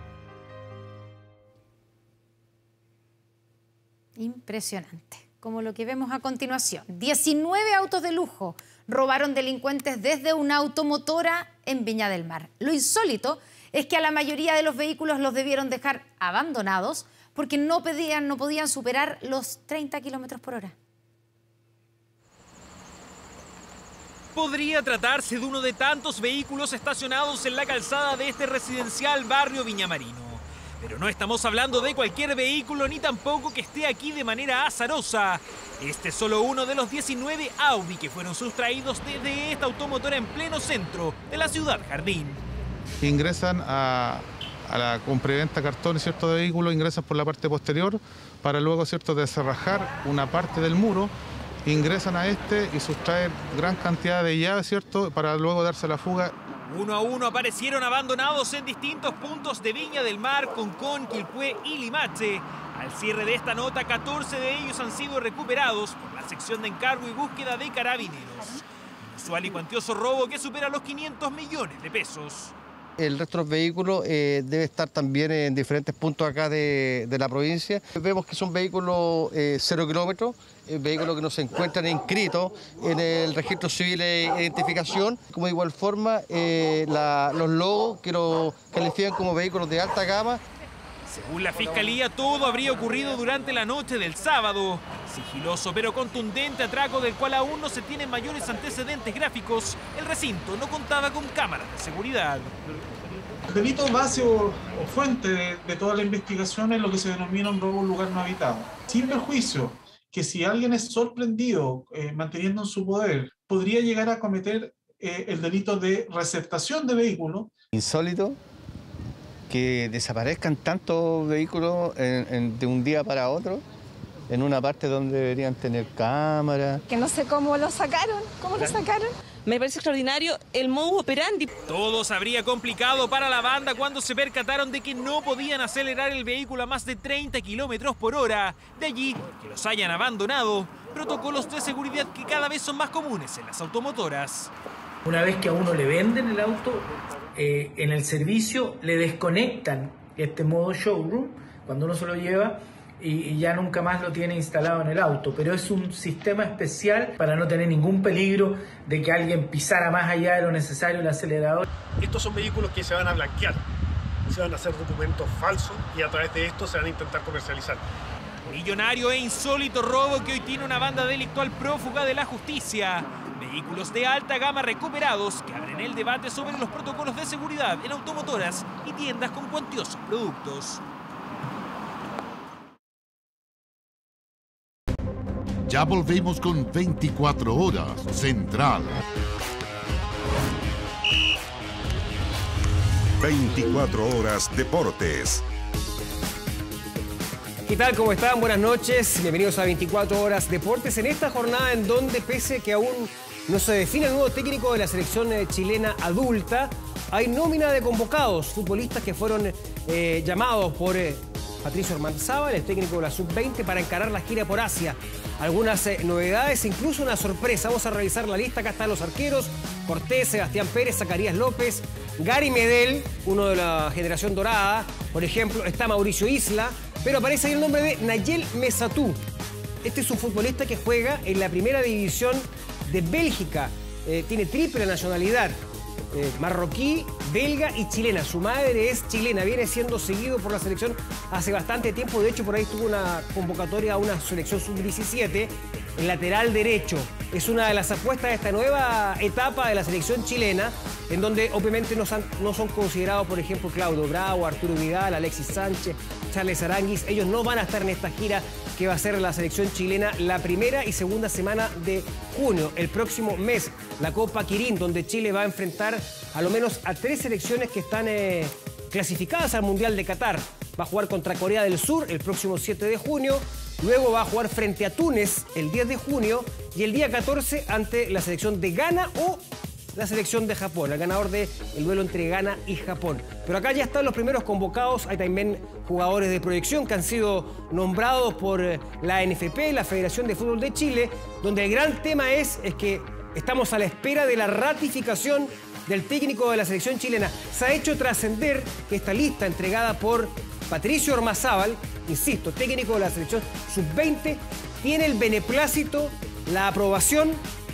Impresionante, como lo que vemos a continuación. 19 autos de lujo robaron delincuentes desde una automotora en Viña del Mar. Lo insólito es que a la mayoría de los vehículos los debieron dejar abandonados porque no podían superar los 30 km/h. Podría tratarse de uno de tantos vehículos estacionados en la calzada de este residencial barrio Viñamarino. Pero no estamos hablando de cualquier vehículo ni tampoco que esté aquí de manera azarosa. Este es solo uno de los 19 Audi que fueron sustraídos desde esta automotora en pleno centro de la ciudad Jardín. Ingresan a la compraventa cartón, ¿cierto?, de vehículos, ingresan por la parte posterior para luego, ¿cierto?, descerrajar una parte del muro, ingresan a este y sustraen gran cantidad de llaves, ¿cierto?, para luego darse la fuga. Uno a uno aparecieron abandonados en distintos puntos de Viña del Mar, Concón, Quilpué y Limache. Al cierre de esta nota, 14 de ellos han sido recuperados por la sección de encargo y búsqueda de Carabineros. Un usual y cuantioso robo que supera los 500 millones de pesos. El resto de los vehículos debe estar también en diferentes puntos acá de la provincia. Vemos que son vehículos 0 kilómetros, vehículos que no se encuentran inscritos en el registro civil de identificación. Como de igual forma, los logos que los califican como vehículos de alta gama. Según la Fiscalía, todo habría ocurrido durante la noche del sábado. Sigiloso pero contundente atraco del cual aún no se tienen mayores antecedentes gráficos. El recinto no contaba con cámaras de seguridad. El delito base o fuente de toda la investigación es lo que se denomina un robo en lugar no habitado. Sin perjuicio que si alguien es sorprendido manteniendo en su poder, podría llegar a cometer el delito de receptación de vehículos. Insólito que desaparezcan tantos vehículos de un día para otro en una parte donde deberían tener cámaras. Que no sé cómo lo sacaron, Me parece extraordinario el modus operandi. Todo se habría complicado para la banda cuando se percataron de que no podían acelerar el vehículo a más de 30 km/h. De allí que los hayan abandonado. Protocolos de seguridad que cada vez son más comunes en las automotoras. Una vez que a uno le venden el auto, en el servicio le desconectan este modo showroom cuando uno se lo lleva y ya nunca más lo tiene instalado en el auto. Pero es un sistema especial para no tener ningún peligro de que alguien pisara más allá de lo necesario el acelerador. Estos son vehículos que se van a blanquear, se van a hacer documentos falsos y a través de esto se van a intentar comercializar. Millonario e insólito robo que hoy tiene una banda delictual prófuga de la justicia. Vehículos de alta gama recuperados que abren el debate sobre los protocolos de seguridad en automotoras y tiendas con cuantiosos productos. Ya volvemos con 24 horas Central. 24 horas Deportes. ¿Qué tal? ¿Cómo están? Buenas noches. Bienvenidos a 24 horas Deportes en esta jornada en donde, pese a que aún no se define el nuevo técnico de la selección chilena adulta, hay nómina de convocados, futbolistas que fueron llamados por Patricio Ormanzábal, el técnico de la Sub-20, para encarar la gira por Asia. Algunas novedades, incluso una sorpresa. Vamos a revisar la lista. Acá están los arqueros: Cortés, Sebastián Pérez, Zacarías López, Gary Medel, uno de la generación dorada. Por ejemplo, está Mauricio Isla, pero aparece ahí el nombre de Nayel Mesatú. Este es un futbolista que juega en la primera división de Bélgica. Tiene triple nacionalidad: marroquí, belga y chilena. Su madre es chilena, viene siendo seguido por la selección hace bastante tiempo. De hecho, por ahí tuvo una convocatoria a una selección sub-17. El lateral derecho es una de las apuestas de esta nueva etapa de la selección chilena, en donde obviamente no son considerados, por ejemplo, Claudio Bravo, Arturo Vidal, Alexis Sánchez, Charles Aranguis. Ellos no van a estar en esta gira que va a ser la selección chilena la primera y segunda semana de junio, el próximo mes. La Copa Quirín, donde Chile va a enfrentar a lo menos a 3 selecciones que están clasificadas al Mundial de Qatar. Va a jugar contra Corea del Sur el próximo 7 de junio. Luego va a jugar frente a Túnez el 10 de junio y el día 14 ante la selección de Ghana o la selección de Japón, el ganador del duelo entre Ghana y Japón. Pero acá ya están los primeros convocados. Hay también jugadores de proyección que han sido nombrados por la NFP, la Federación de Fútbol de Chile, donde el gran tema es que estamos a la espera de la ratificación del técnico de la selección chilena. Se ha hecho trascender que esta lista entregada por Patricio Ormazábal, insisto, técnico de la selección sub-20, tiene el beneplácito, la aprobación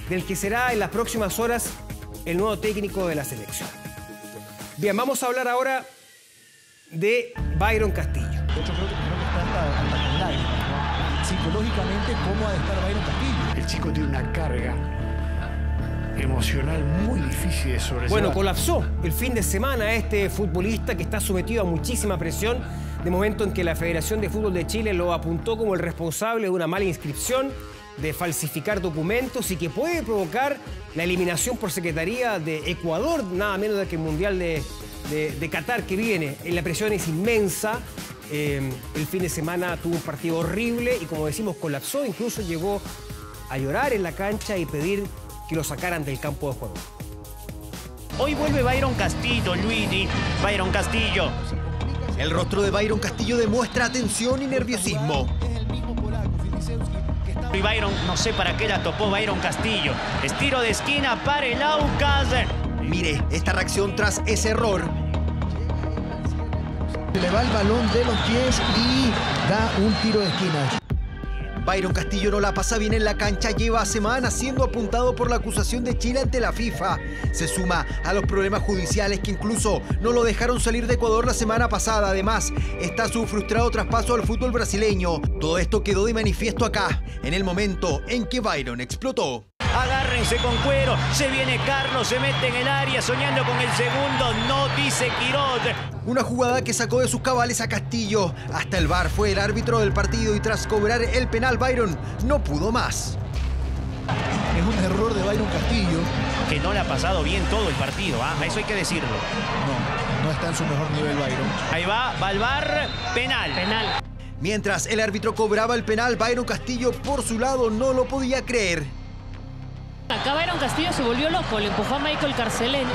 del que será en las próximas horas el nuevo técnico de la selección. Bien, vamos a hablar ahora de Byron Castillo. Yo creo que está hasta con lágrimas, ¿no? Psicológicamente, ¿cómo ha de estar Byron Castillo? El chico tiene una carga emocional muy difícil de sobrellevar. Bueno, colapsó el fin de semana este futbolista que está sometido a muchísima presión, de momento en que la Federación de Fútbol de Chile lo apuntó como el responsable de una mala inscripción, de falsificar documentos y que puede provocar la eliminación por secretaría de Ecuador, nada menos de que el Mundial de Qatar que viene. La presión es inmensa. El fin de semana tuvo un partido horrible y, como decimos, colapsó. Incluso llegó a llorar en la cancha y pedir que lo sacaran del campo de juego. Hoy vuelve Byron Castillo, Luigi. Byron Castillo. El rostro de Byron Castillo demuestra tensión y nerviosismo. Y Byron, no sé para qué la topó Byron Castillo. Estiro de esquina para el Aucas. Mire esta reacción tras ese error. Le va el balón de los pies y da un tiro de esquina. Byron Castillo no la pasa bien en la cancha, lleva semanas siendo apuntado por la acusación de Chile ante la FIFA. Se suma a los problemas judiciales que incluso no lo dejaron salir de Ecuador la semana pasada. Además, está su frustrado traspaso al fútbol brasileño. Todo esto quedó de manifiesto acá, en el momento en que Byron explotó. Agárrense con cuero, se viene Carlos, se mete en el área soñando con el segundo, no dice Quiroz. Una jugada que sacó de sus cabales a Castillo. Hasta el VAR fue el árbitro del partido y tras cobrar el penal Byron no pudo más. Es un error de Byron Castillo. Que no le ha pasado bien todo el partido, ¿eh? Eso hay que decirlo. No está en su mejor nivel Byron. Ahí va el VAR, penal. Mientras el árbitro cobraba el penal, Byron Castillo por su lado no lo podía creer. Acá Byron Castillo se volvió loco, le empujó a Michael Carcelén,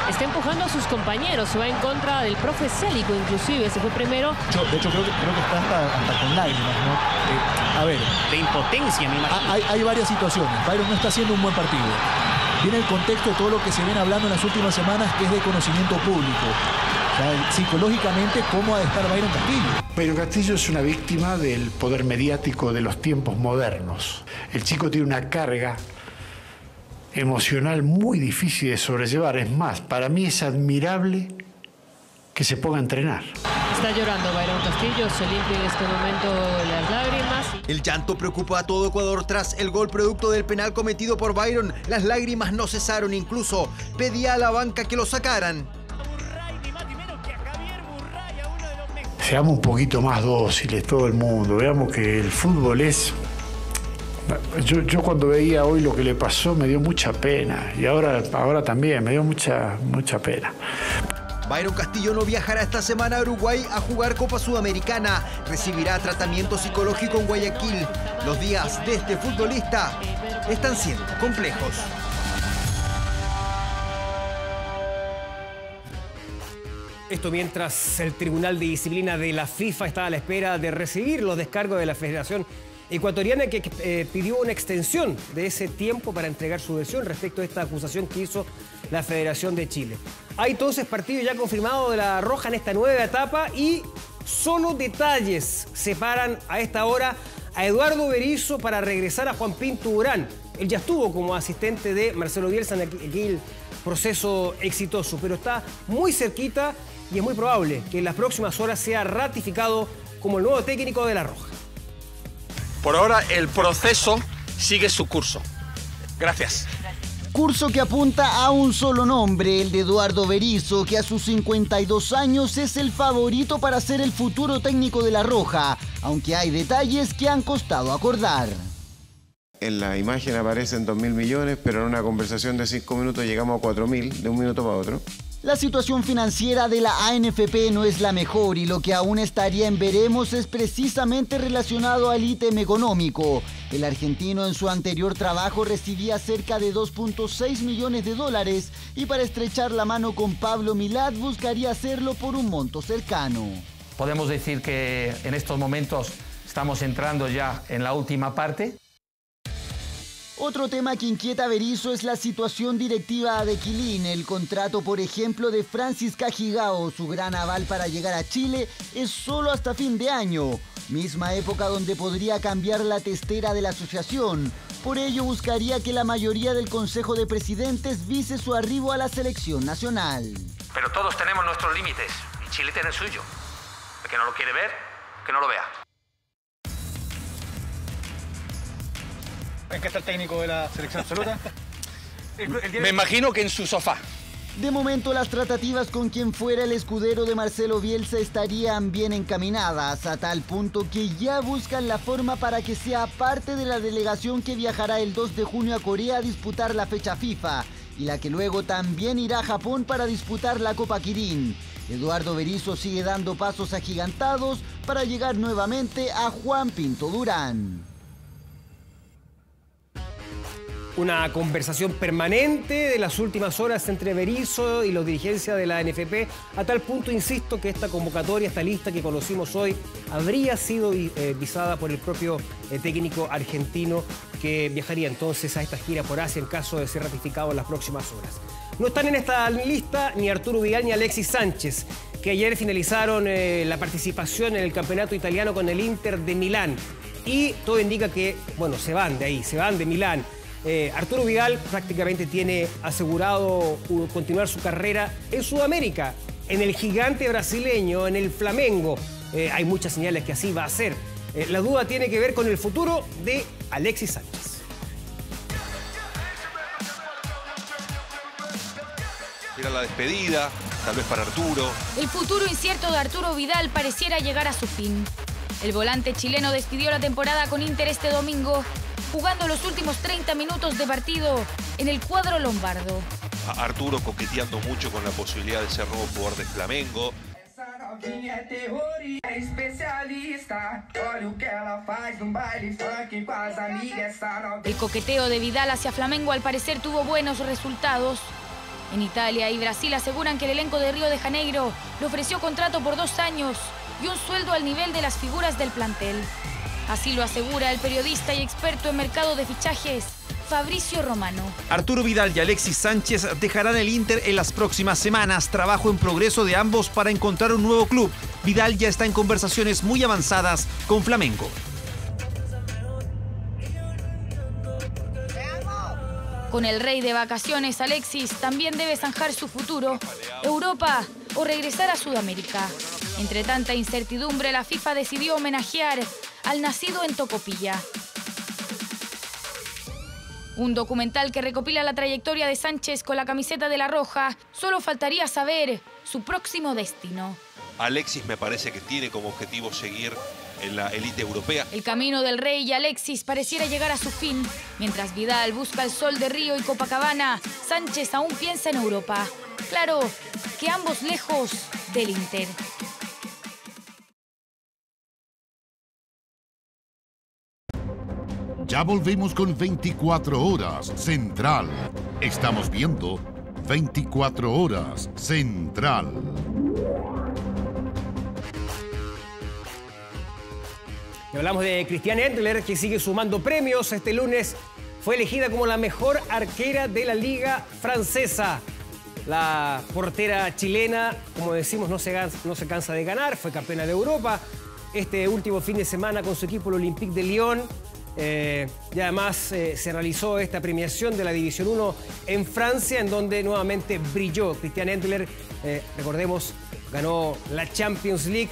está empujando a sus compañeros, se va en contra del profe Célico inclusive, se fue primero. De hecho creo que está hasta con lágrimas, ¿no? A ver. De impotencia, me imagino. Hay varias situaciones. Byron no está haciendo un buen partido. Viene el contexto de todo lo que se viene hablando en las últimas semanas, que es de conocimiento público. O sea, psicológicamente, ¿cómo ha de estar Byron Castillo? Byron Castillo es una víctima del poder mediático de los tiempos modernos. El chico tiene una carga emocional muy difícil de sobrellevar. Es más, para mí es admirable que se ponga a entrenar. Está llorando Byron Castillo, se limpia en este momento las lágrimas. El llanto preocupa a todo Ecuador tras el gol producto del penal cometido por Byron. Las lágrimas no cesaron, incluso pedía a la banca que lo sacaran. Seamos un poquito más dóciles todo el mundo, veamos que el fútbol es... Yo cuando veía hoy lo que le pasó me dio mucha pena y ahora también me dio mucha pena. Byron Castillo no viajará esta semana a Uruguay a jugar Copa Sudamericana. Recibirá tratamiento psicológico en Guayaquil. Los días de este futbolista están siendo complejos. Esto mientras el Tribunal de Disciplina de la FIFA estaba a la espera de recibir los descargos de la Federación Ecuatoriana, que pidió una extensión de ese tiempo para entregar su versión respecto a esta acusación que hizo la Federación de Chile. Hay entonces partido ya confirmado de la Roja en esta nueva etapa y solo detalles separan a esta hora a Eduardo Berizzo para regresar a Juan Pinto Durán. Él ya estuvo como asistente de Marcelo Bielsa en aquel proceso exitoso, pero está muy cerquita y es muy probable que en las próximas horas sea ratificado como el nuevo técnico de La Roja. Por ahora el proceso sigue su curso. Gracias. Curso que apunta a un solo nombre, el de Eduardo Berizzo, que a sus 52 años es el favorito para ser el futuro técnico de La Roja, aunque hay detalles que han costado acordar. En la imagen aparecen 2.000 millones, pero en una conversación de 5 minutos llegamos a 4.000 de un minuto para otro. La situación financiera de la ANFP no es la mejor y lo que aún estaría en veremos es precisamente relacionado al ítem económico. El argentino en su anterior trabajo recibía cerca de 2.6 millones de dólares y para estrechar la mano con Pablo Milad buscaría hacerlo por un monto cercano. Podemos decir que en estos momentos estamos entrando ya en la última parte. Otro tema que inquieta a Berizzo es la situación directiva de Quilín. El contrato, por ejemplo, de Francis Cajigao, su gran aval para llegar a Chile, es solo hasta fin de año. Misma época donde podría cambiar la testera de la asociación. Por ello buscaría que la mayoría del Consejo de Presidentes vise su arribo a la selección nacional. Pero todos tenemos nuestros límites y Chile tiene el suyo. El que no lo quiere ver, que no lo vea. ¿En qué está el técnico de la selección absoluta? Me imagino que en su sofá. De momento las tratativas con quien fuera el escudero de Marcelo Bielsa estarían bien encaminadas, a tal punto que ya buscan la forma para que sea parte de la delegación que viajará el 2 de junio a Corea a disputar la fecha FIFA y la que luego también irá a Japón para disputar la Copa Kirin. Eduardo Berizzo sigue dando pasos agigantados para llegar nuevamente a Juan Pinto Durán. Una conversación permanente de las últimas horas entre Berizzo y los dirigencias de la ANFP, a tal punto, insisto, que esta convocatoria, esta lista que conocimos hoy, habría sido visada por el propio técnico argentino que viajaría entonces a esta gira por Asia en caso de ser ratificado en las próximas horas. No están en esta lista ni Arturo Vidal ni Alexis Sánchez, que ayer finalizaron la participación en el campeonato italiano con el Inter de Milán. Y todo indica que, bueno, se van de ahí, se van de Milán. Arturo Vidal prácticamente tiene asegurado continuar su carrera en Sudamérica, en el gigante brasileño, en el Flamengo. Hay muchas señales que así va a ser. La duda tiene que ver con el futuro de Alexis Sánchez. Era la despedida, tal vez para Arturo. El futuro incierto de Arturo Vidal pareciera llegar a su fin. El volante chileno despidió la temporada con Inter este domingo, jugando los últimos 30 minutos de partido en el cuadro lombardo. Arturo coqueteando mucho con la posibilidad de ser nuevo jugador de Flamengo. El coqueteo de Vidal hacia Flamengo al parecer tuvo buenos resultados. En Italia y Brasil aseguran que el elenco de Río de Janeiro le ofreció contrato por 2 años y un sueldo al nivel de las figuras del plantel. Así lo asegura el periodista y experto en mercado de fichajes, Fabricio Romano. Arturo Vidal y Alexis Sánchez dejarán el Inter en las próximas semanas. Trabajo en progreso de ambos para encontrar un nuevo club. Vidal ya está en conversaciones muy avanzadas con Flamengo. Con el rey de vacaciones, Alexis también debe zanjar su futuro, Europa o regresar a Sudamérica. Entre tanta incertidumbre, la FIFA decidió homenajear al nacido en Tocopilla. Un documental que recopila la trayectoria de Sánchez con la camiseta de La Roja. Solo faltaría saber su próximo destino. Alexis me parece que tiene como objetivo seguir en la élite europea. El camino del rey y Alexis pareciera llegar a su fin. Mientras Vidal busca el sol de Río y Copacabana, Sánchez aún piensa en Europa. Claro que ambos lejos del Inter. Ya volvemos con 24 Horas Central. Estamos viendo 24 Horas Central. Y hablamos de Christiane Endler, que sigue sumando premios. Este lunes fue elegida como la mejor arquera de la Liga Francesa. La portera chilena, como decimos, no se cansa de ganar. Fue campeona de Europa este último fin de semana con su equipo, el Olympique de Lyon. Y además se realizó esta premiación de la División 1 en Francia, en donde nuevamente brilló Christian Endler. Recordemos, ganó la Champions League,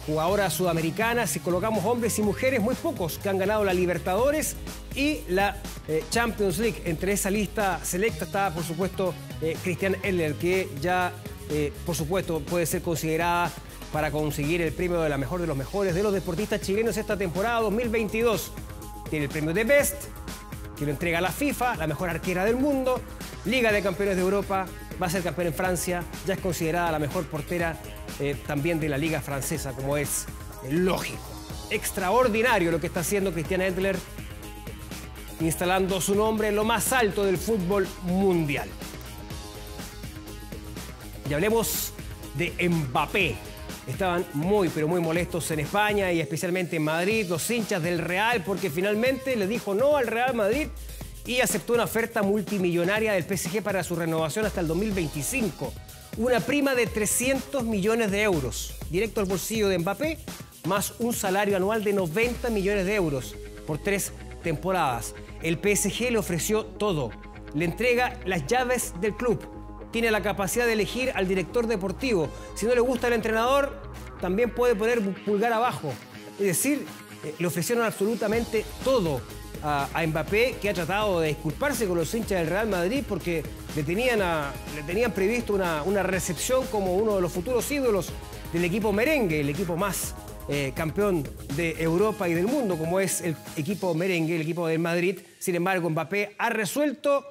jugadora sudamericana. Si colocamos hombres y mujeres, muy pocos que han ganado la Libertadores y la Champions League. Entre esa lista selecta está, por supuesto, Christian Endler, que ya, por supuesto, puede ser considerada para conseguir el premio de la mejor de los mejores de los deportistas chilenos esta temporada 2022. Tiene el premio de Best, que lo entrega la FIFA, la mejor arquera del mundo, Liga de Campeones de Europa, va a ser campeón en Francia, ya es considerada la mejor portera también de la Liga Francesa, como es lógico. Extraordinario lo que está haciendo Christian Endler, instalando su nombre en lo más alto del fútbol mundial. Y hablemos de Mbappé. Estaban muy, pero muy molestos en España y especialmente en Madrid, los hinchas del Real, porque finalmente le dijo no al Real Madrid y aceptó una oferta multimillonaria del PSG para su renovación hasta el 2025. Una prima de 300 millones de euros, directo al bolsillo de Mbappé, más un salario anual de 90 millones de euros por 3 temporadas. El PSG le ofreció todo. Le entrega las llaves del club. Tiene la capacidad de elegir al director deportivo. Si no le gusta el entrenador, también puede poner pulgar abajo. Es decir, le ofrecieron absolutamente todo a Mbappé, que ha tratado de disculparse con los hinchas del Real Madrid porque le tenían previsto una recepción como uno de los futuros ídolos del equipo merengue, el equipo más campeón de Europa y del mundo, como es el equipo merengue, el equipo del Madrid. Sin embargo, Mbappé ha resuelto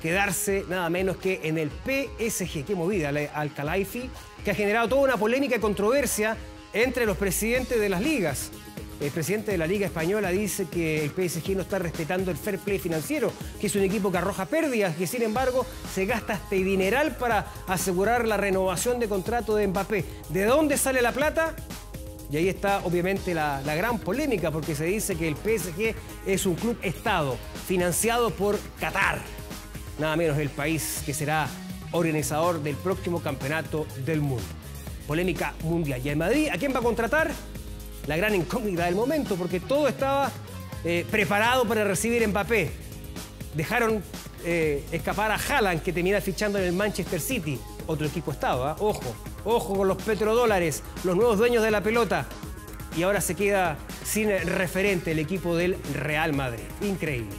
quedarse nada menos que en el PSG. Qué movida al Khelaifi, que ha generado toda una polémica y controversia entre los presidentes de las ligas. El presidente de la Liga Española dice que el PSG no está respetando el fair play financiero, que es un equipo que arroja pérdidas, que sin embargo se gasta este dineral para asegurar la renovación de contrato de Mbappé. ¿De dónde sale la plata? Y ahí está obviamente la gran polémica, porque se dice que el PSG es un club Estado financiado por Qatar. Nada menos el país que será organizador del próximo campeonato del mundo. Polémica mundial. ¿Y en Madrid a quién va a contratar? La gran incógnita del momento, porque todo estaba preparado para recibir a Mbappé. Dejaron escapar a Haaland, que termina fichando en el Manchester City. Otro equipo Estado, ¿eh? Ojo con los petrodólares, los nuevos dueños de la pelota. Y ahora se queda sin referente el equipo del Real Madrid. Increíble.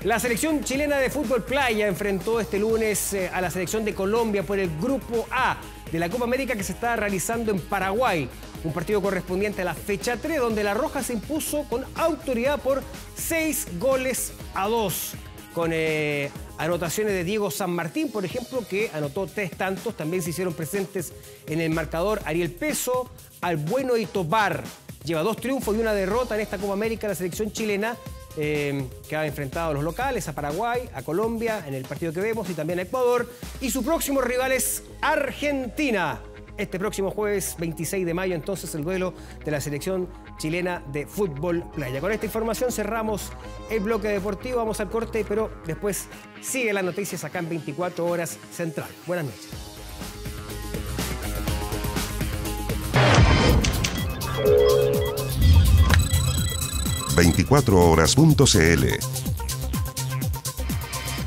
La selección chilena de fútbol playa enfrentó este lunes a la selección de Colombia por el Grupo A de la Copa América que se está realizando en Paraguay. Un partido correspondiente a la fecha 3, donde la Roja se impuso con autoridad por 6-2, con anotaciones de Diego San Martín, por ejemplo, que anotó 3 tantos. También se hicieron presentes en el marcador Ariel Peso, Albueno y Tobar. Lleva 2 triunfos y 1 derrota en esta Copa América la selección chilena, que ha enfrentado a los locales, a Paraguay, a Colombia, en el partido que vemos, y también a Ecuador. Y su próximo rival es Argentina. Este próximo jueves 26 de mayo, entonces, el duelo de la selección chilena de fútbol playa. Con esta información cerramos el bloque deportivo. Vamos al corte, pero después sigue las noticias acá en 24 Horas Central. Buenas noches. ...24horas.cl.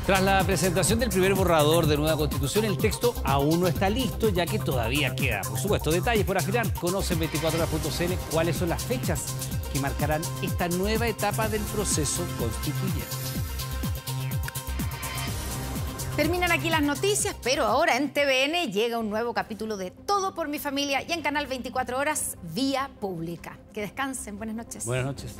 Tras la presentación del primer borrador de nueva Constitución, el texto aún no está listo, ya que todavía queda, por supuesto, detalles por afinar. Conoce en 24horas.cl cuáles son las fechas que marcarán esta nueva etapa del proceso constituyente. Terminan aquí las noticias, pero ahora en TVN llega un nuevo capítulo de Todo por mi familia y en Canal 24 Horas, vía pública. Que descansen. Buenas noches. Buenas noches.